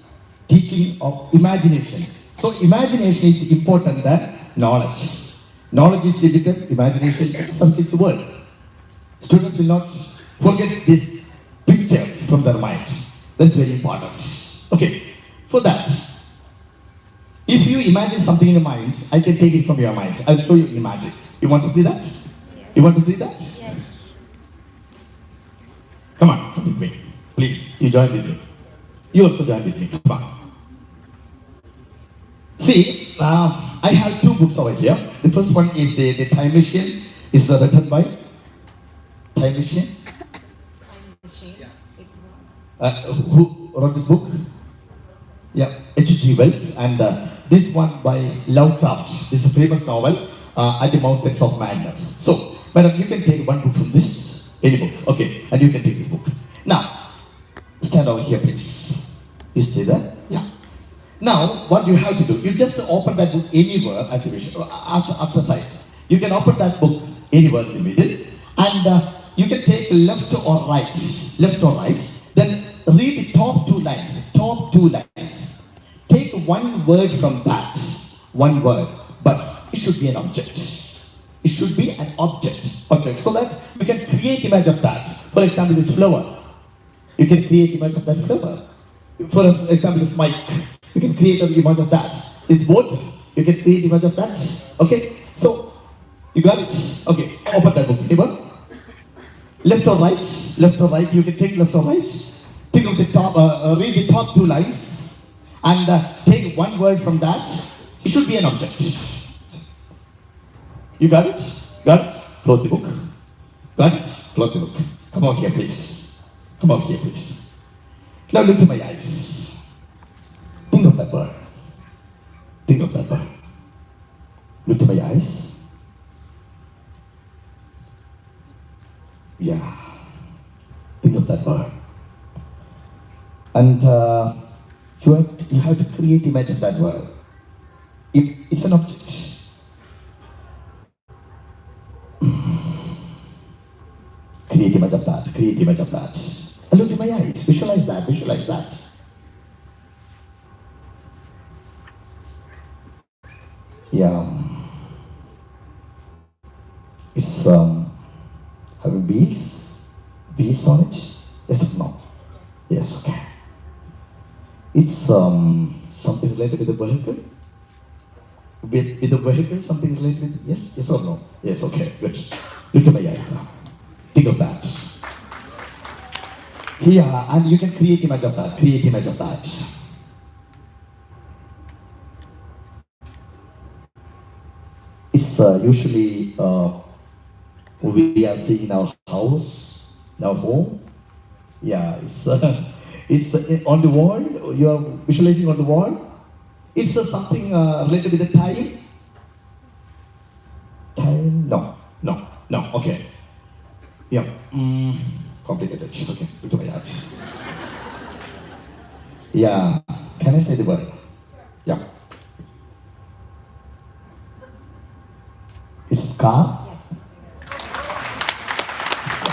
teaching of imagination. So imagination is important than knowledge. Knowledge is limited, imagination is the world. Students will not forget these pictures from their mind. That's very important. Okay, for that, if you imagine something in your mind, I can take it from your mind. I'll show you in magic. You want to see that? Yes. You want to see that? Yes. Come on, come with me. Please, you join with me. You also join with me. Come on. See, I have 2 books over here. The first one is the Time Machine. Is written by Time Machine. Who wrote this book? Yeah, H.G. Wells. And this one by Lovecraft. This is a famous novel, At the Mountains of Madness. So, madam, you can take one book from this, any book. Okay, and you can take this book. Now, stand over here, please. You stay there? Yeah. Now, Now, what you have to do, you just open that book anywhere as you wish, after sight. You can open that book anywhere in the middle, and you can take left or right, then read the top two lines. Take one word from that, one word, but it should be an object. It should be an object, so that you can create image of that. For example, this flower, you can create image of that flower. For example, this mic, you can create an image of that. This bottle, you can create image of that. Okay, so you got it? Okay, open that book. Anywhere? Left or right, you can take left or right. Think of the top, read the top two lines, and take one word from that. It should be an object. You got it? Close the book. Got it? Close the book. Come over here, please. Now look to my eyes. Think of that word. Look to my eyes. Yeah. Think of that word. And you have to create image of that word. It's an object. Create image of that. And look in my eyes. Visualize that. Yeah. It's having wheels on it. Yes or no? Yes, okay. It's something related with the vehicle. With the vehicle, something related with yes or no? Yes, okay, good. Look at my eyes now. Think of that. Yeah, and you can create image of that. It's usually we are seeing in our house, in our home. Yeah, it's on the wall. You are visualizing on the wall. It's something related with the time. No. Okay. Yeah. Complicated. Okay. Look at my eyes. Yeah. Can I say the word? Yeah. It's car. Yes.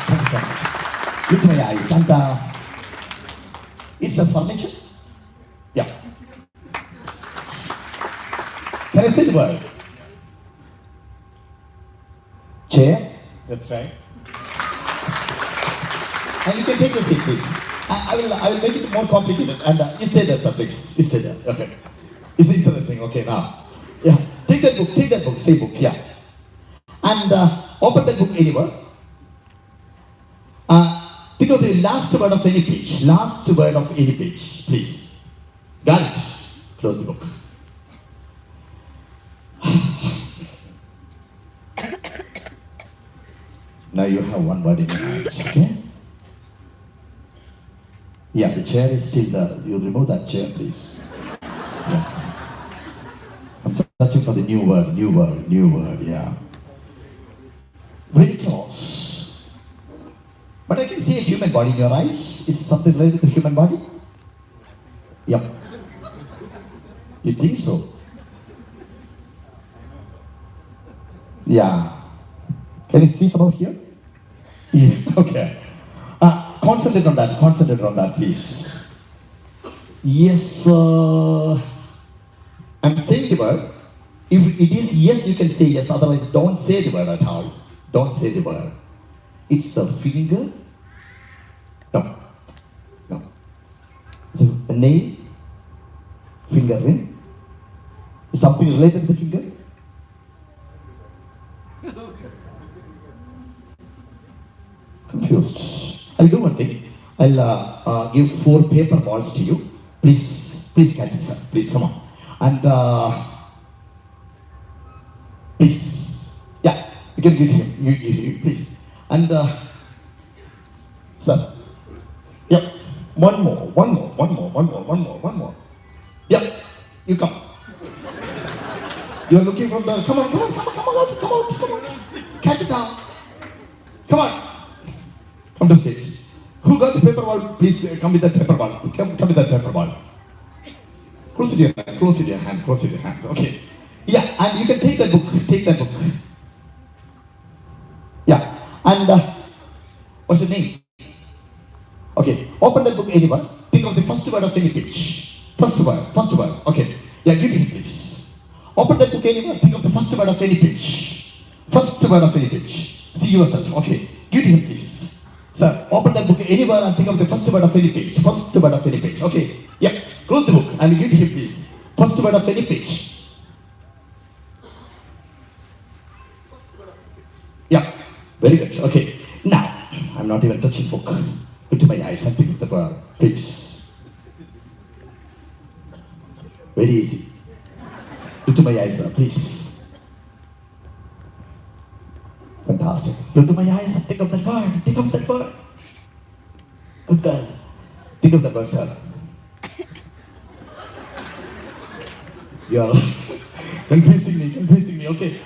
Thank you so much. Look at my eyes. And it's a furniture. Yeah. Can I say the word? Chair. That's right. And you can take your seat, please. I will make it more complicated. And you stay there, sir, please. You stay there. Okay. It's interesting. Okay, now. Yeah. Take that book. Same book. Yeah. And open that book anywhere. Think of the last word of any page. Please. Got it? Close the book. Now you have one word in your mind, okay? Yeah, the chair is still there. You remove that chair, please. Yeah. I'm searching for the new word, yeah. Very close. But I can see a human body in your eyes. Is something related to the human body? Yep. You think so? Yeah. Can you see some out here? Yeah, okay. Concentrate on that, please. Yes, I'm saying the word. If it is yes, you can say yes. Otherwise, don't say the word at all. Don't say the word. It's a finger. No. It's a nail. Finger ring. Something related to the finger. Confused. I'll do one thing. I'll give 4 paper balls to you. Please catch it, sir. Please, come on. And please. Yeah, you can give him. You please. And sir. Yep. One more. Yep. You come. You're looking from the. Come on. Catch it down. Come on. Come to stage. Who got the paper ball? Please come with that paper ball. Come with that paper ball. Close it your hand, close it your hand, close it your hand. Okay. Yeah, and you can take that book, take that book. Yeah, and what's your name? Okay, open that book anywhere. Think of the first word of any page. First word. Okay. Yeah, give it please. Open that book anywhere. Think of the first word of any page. First word of any page. See yourself. Okay. Give it him please. Sir, open that book anywhere and think of the first word of any page. First word of any page. Okay. Yeah. Close the book and give it him please. First word of any page. Yeah. Very good. Okay. Now, I'm not even touching book. Put to my eyes and think of the word. Please. Very easy. Look to my eyes now, please. Fantastic. Look to my eyes and think of that word. Think of that word. Good girl. Think of that word, sir. You're confusing me. Okay.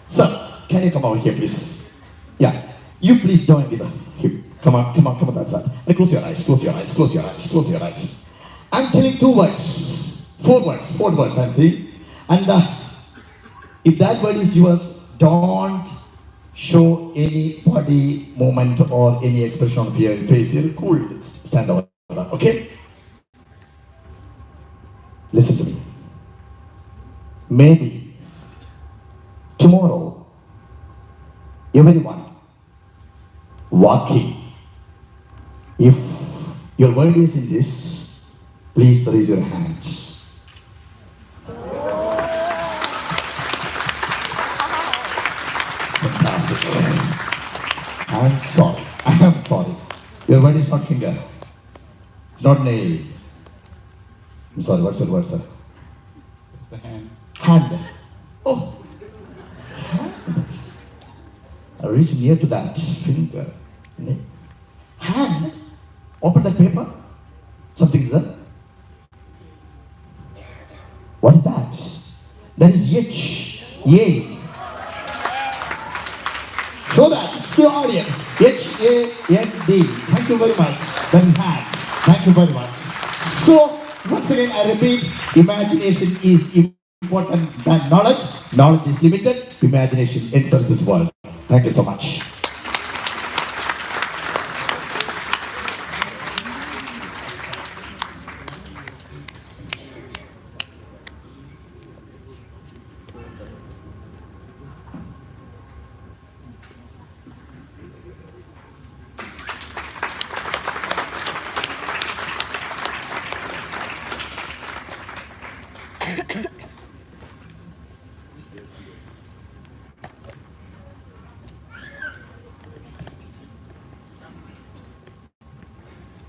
Sir, can you come over here, please? Yeah. You please join with him. Come on, that's right. And close your eyes. I'm telling 2 words. 4 words I'm saying. And if that word is yours, don't show any body movement or any expression of your face. You're cool. Stand over there, okay? Listen to me. Maybe tomorrow, everyone walking, if your word is in this, please raise your hands. Fantastic. I'm sorry. Your word is not finger. It's not nail. I'm sorry, what's your word, sir? It's the hand. Hand. Oh. Hand. I reach near to that finger. Hand. Open that paper. Something's there. What is that? That is H. Yay. Show that to the audience. H-A-N-D. Thank you very much. That is hand. Thank you very much. So, once again, I repeat, imagination is important than knowledge. Knowledge is limited. Imagination enters this world. Thank you so much.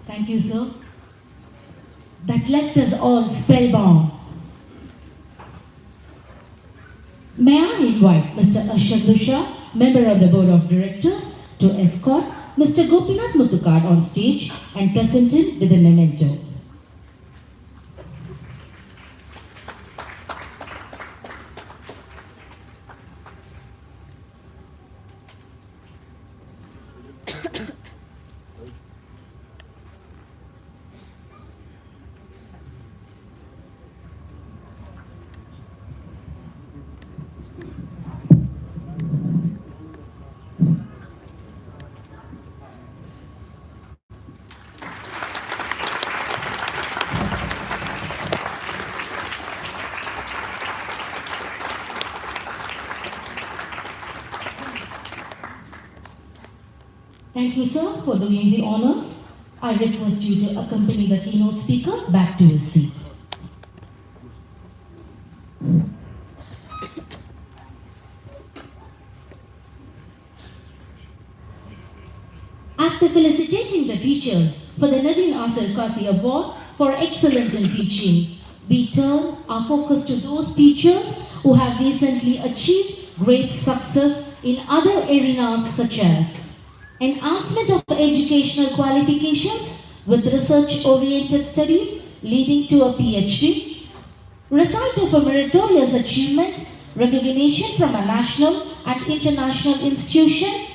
Thank you, sir. That left us all spellbound. May I invite Mr. Ashok, member of the Board of Directors, to escort Mr. Gopinath Muthukad on stage and present him with a memento. Thank you, sir, for doing the honors. I request you to accompany the keynote speaker back to his seat. After felicitating the teachers for the Naveen Asar Kasi Award for Excellence in Teaching, we turn our focus to those teachers who have recently achieved great success in other arenas such as enhancement of educational qualifications with research-oriented studies leading to a PhD, result of a meritorious achievement, recognition from a national and international institution,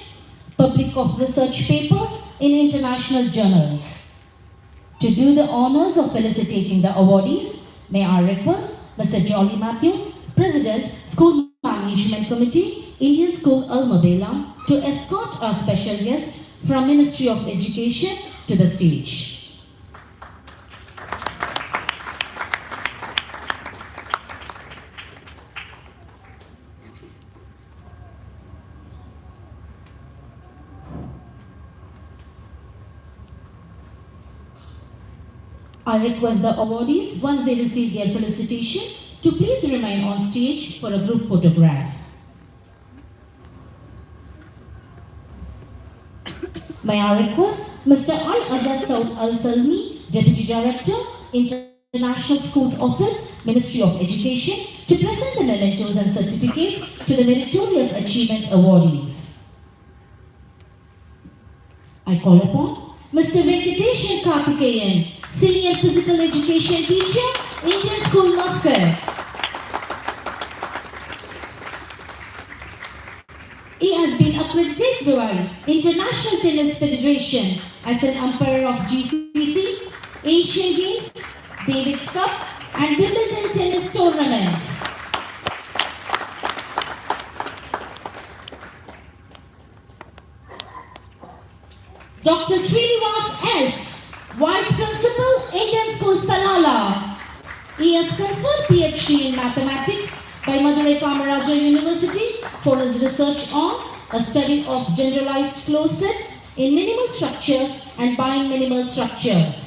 public of research papers in international journals. To do the honors of felicitating the awardees, may I request Mr. Jolly Matthews, President, School Management Committee, Indian School Almabela, to escort our special guest from Ministry of Education to the stage. I request the awardees, once they receive their felicitation, to please remain on stage for a group photograph. May I request Mr. Al-Azhar Saud Al-Salmi, Deputy Director, International Schools Office, Ministry of Education, to present the mementos and certificates to the Meritorious Achievement awardees. I call upon Mr. Venkateshan Karthikeyan, Senior Physical Education Teacher, Indian School, Muscat. He has been accredited by International Tennis Federation as an umpire of GCC, Asian Games, Davis Cup and Wimbledon tennis tournaments. Dr. Srinivas S., Vice Principal, Indian School, Salala. He has conferred PhD in Mathematics by Madurai Kamaraja University for his research on a study of generalized closed sets in minimal structures and bi-minimal structures.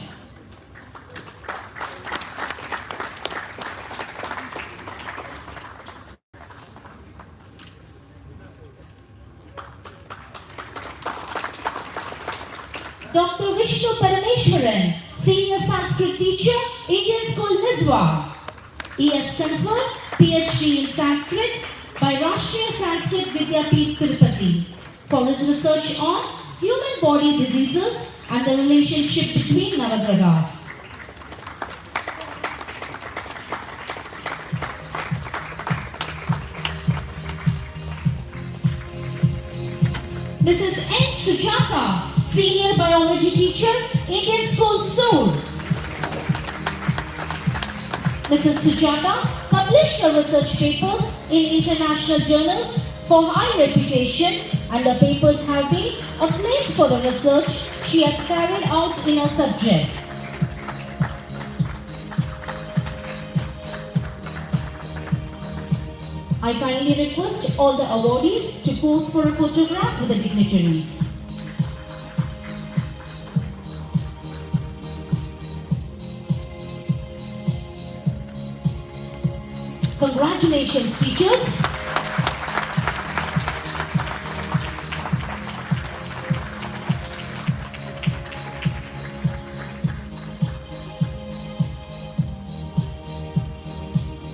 Dr. Vishnu Parameshwaran, Senior Sanskrit Teacher, Indian School, Nizwa. He has conferred PhD in Sanskrit by Rashtriya Sanskrit Vidyapeeth, Tirupati for his research on human body diseases and the relationship between Navagrahas. Mrs. N. Sujata, Senior Biology Teacher, Indian School, Seoul. Mrs. Sujata published her research papers in international journals for high reputation, and the papers have been acclaimed for the research she has carried out in her subject. I kindly request all the awardees to pose for a photograph with the dignitaries. Congratulations, teachers.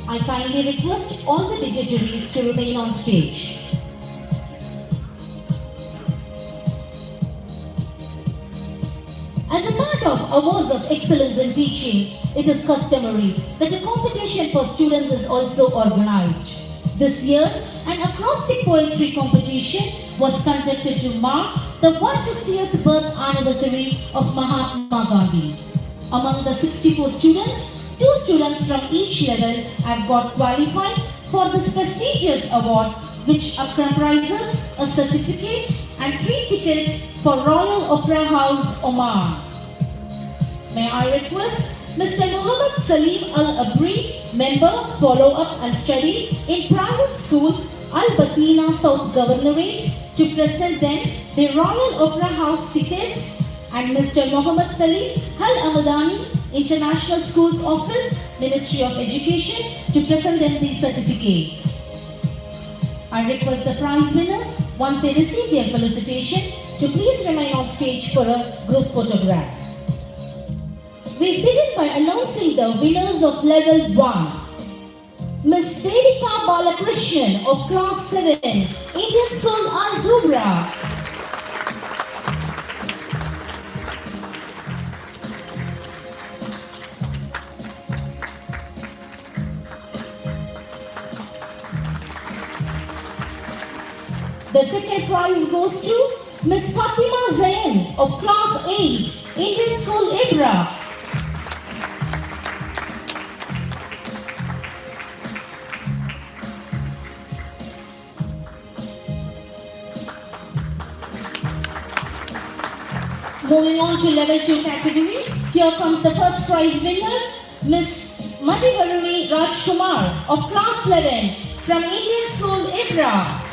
I kindly request all the dignitaries to remain on stage. As a part of Awards of Excellence in Teaching, it is customary that a competition for students is also organized. This year, an acrostic poetry competition was conducted to mark the 150th birth anniversary of Mahatma Gandhi. Among the 64 students, 2 students from each level have got qualified for this prestigious award, which comprises a certificate and 3 tickets for Royal Opera House, Oman. May I request Mr. Muhammad Salim Al-Abri, Member, Follow-up and Study in Private Schools, Al-Batina, South Governorate, to present them the Royal Opera House tickets, and Mr. Muhammad Salim Al-Amadani, International Schools Office, Ministry of Education, to present them the certificates. I request the prize winners, once they receive their felicitation, to please remain on stage for a group photograph. We begin by announcing the winners of Level 1. Miss Devika Balakrishnan of Class 7, Indian School, Al-Gubra. The second prize goes to Miss Fatima Zain of Class 8, Indian School, Ibra. Moving on to level 2 category, here comes the first prize winner, Miss Madhivaruni Rajkumar of class 11 from Indian School Ibra.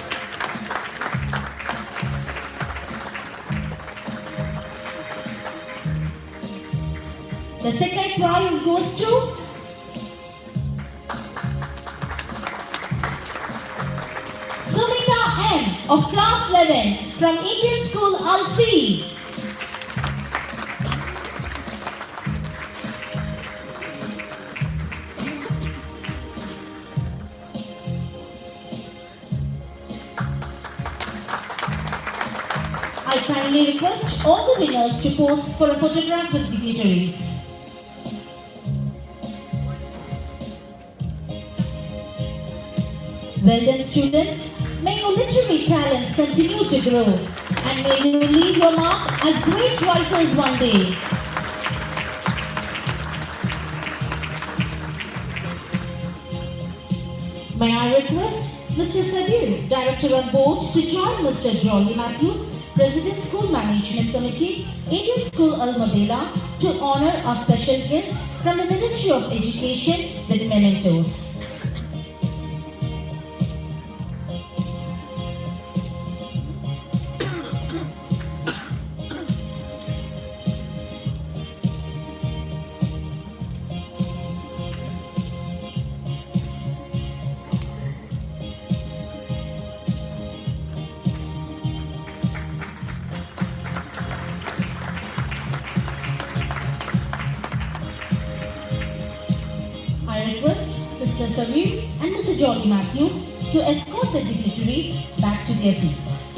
The second prize goes to Sumita M of class 11 from Indian School Alsi. I kindly request all the winners to pose for a photograph with dignitaries. Well done, students. May your literary talents continue to grow and may you leave your mark as great writers one day. May I request Mr. Sabir, Director on Board, to join Mr. Jolly Matthews, President School Management Committee, Indian School Almabela, to honor our special guest from the Ministry of Education with mementos. I request Mr. Sabir and Mr. Jolly Matthews to escort the dignitaries back to their seats.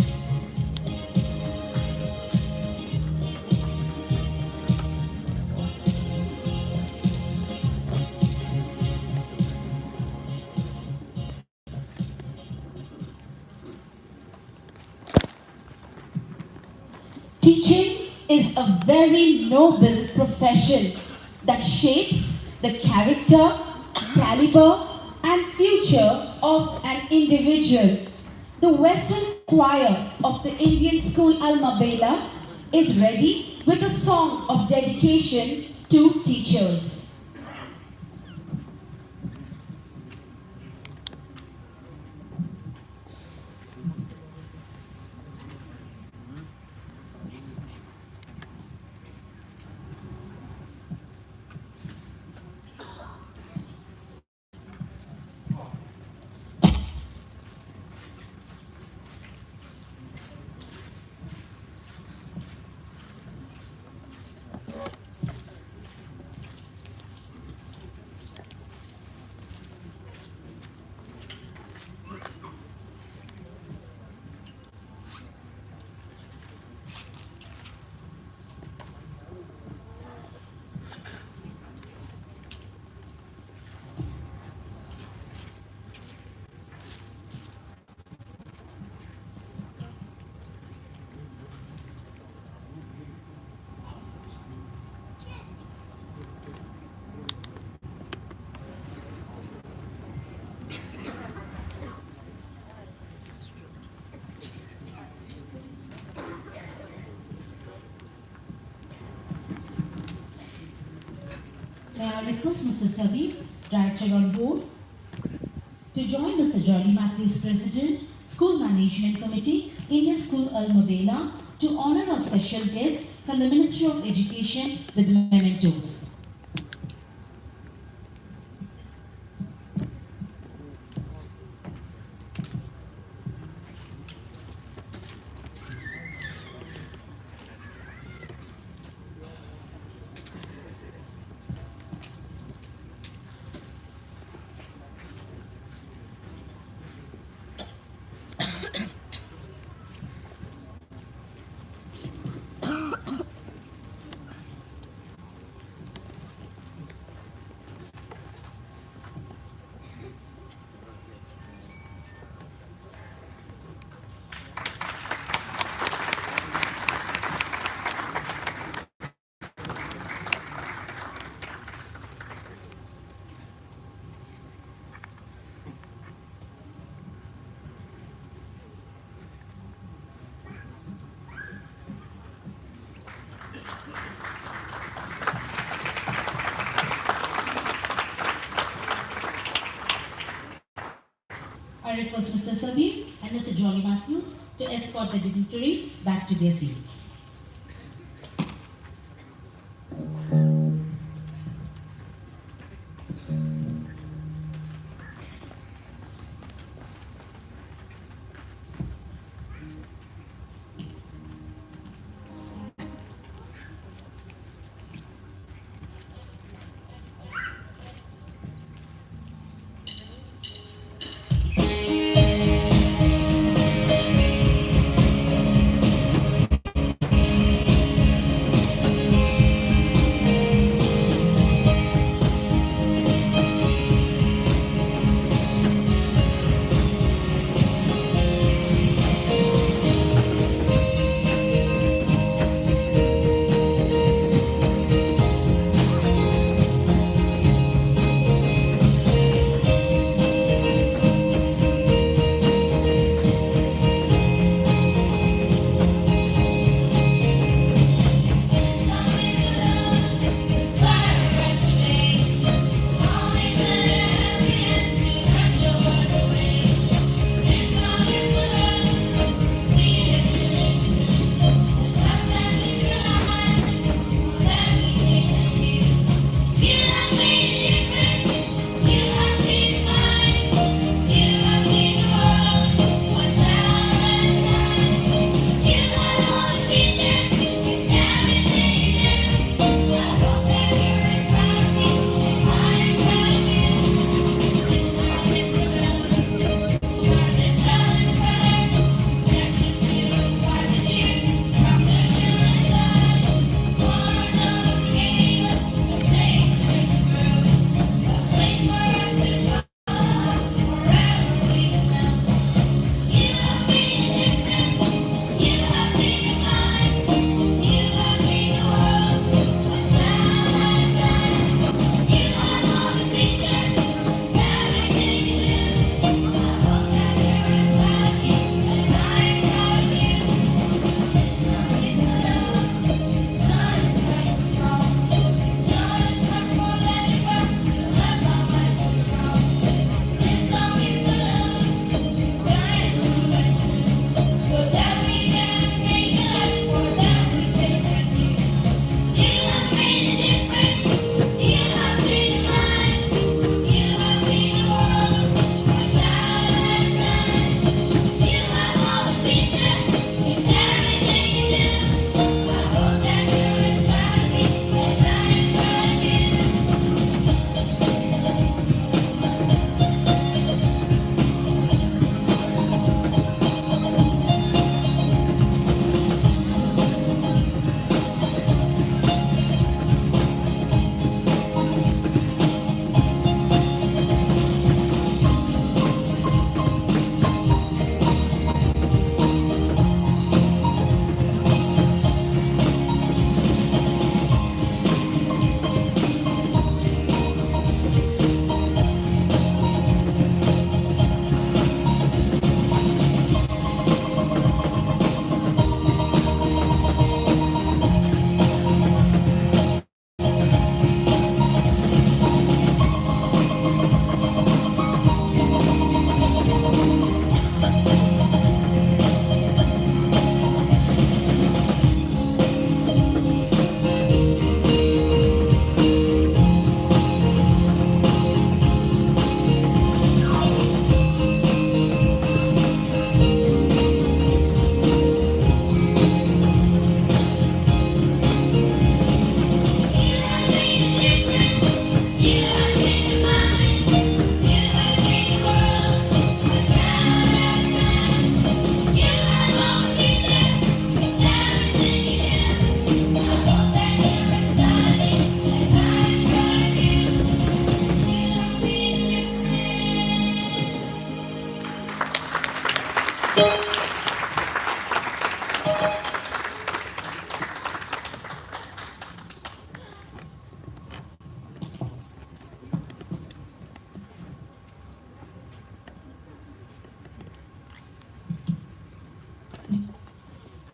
Teaching is a very noble profession that shapes the character, caliber, and future of an individual. The Western Choir of the Indian School Almabela is ready with a song of dedication to teachers. May I request Mr. Sabir, Director on Board, to join Mr. Jolly Matthews, President, School Management Committee, Indian School Almabela, to honor our special guests from the Ministry of Education with mementos. I request Mr. Sabir and Mr. Jolly Matthews to escort the dignitaries back to their seats.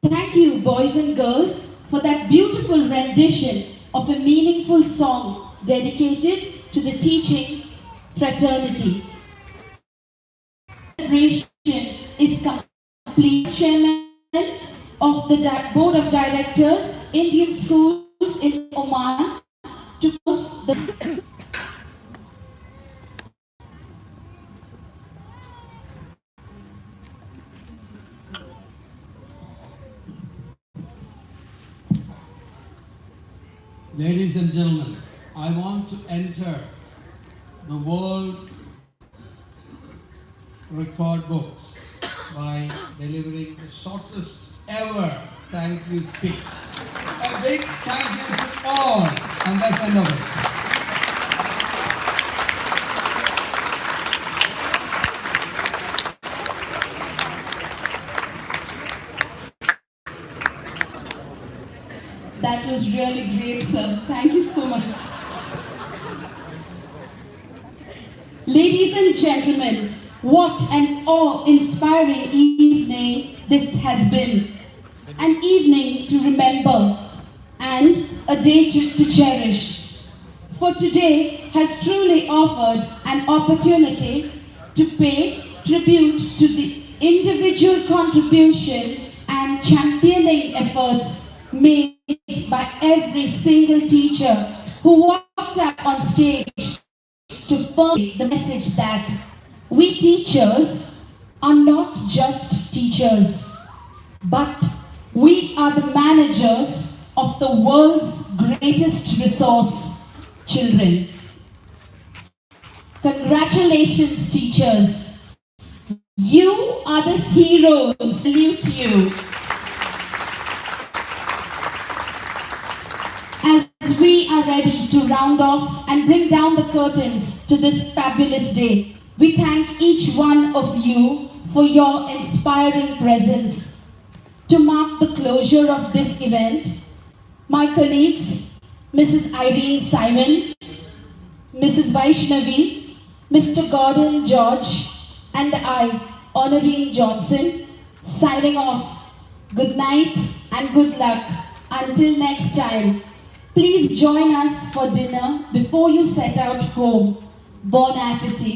Thank you, boys and girls, for that beautiful rendition of a meaningful song dedicated to the teaching fraternity. celebration is complete. Chairman of the Board of Directors, Indian Schools in Oman, to close the. Ladies and gentlemen, I want to enter the world record books by delivering the shortest ever thank you speech. A big thank you to all, and that's the end of it. That was really great, sir. Thank you so much. Ladies and gentlemen, what an awe-inspiring evening this has been. An evening to remember and a day to cherish. For today has truly offered an opportunity to pay tribute to the individual contribution and championing efforts made by every single teacher who walked up on stage to firm the message that we teachers are not just teachers, but we are the managers of the world's greatest resource, children. Congratulations, teachers. You are the heroes. Salute you. As we are ready to round off and bring down the curtains to this fabulous day, we thank each one of you for your inspiring presence. To mark the closure of this event, my colleagues, Mrs. Irene Simon, Mrs. Vaishnavi, Mr. Gordon George, and I, Honorine Johnson, signing off. Good night and good luck. Until next time, please join us for dinner before you set out home. Bon appetit.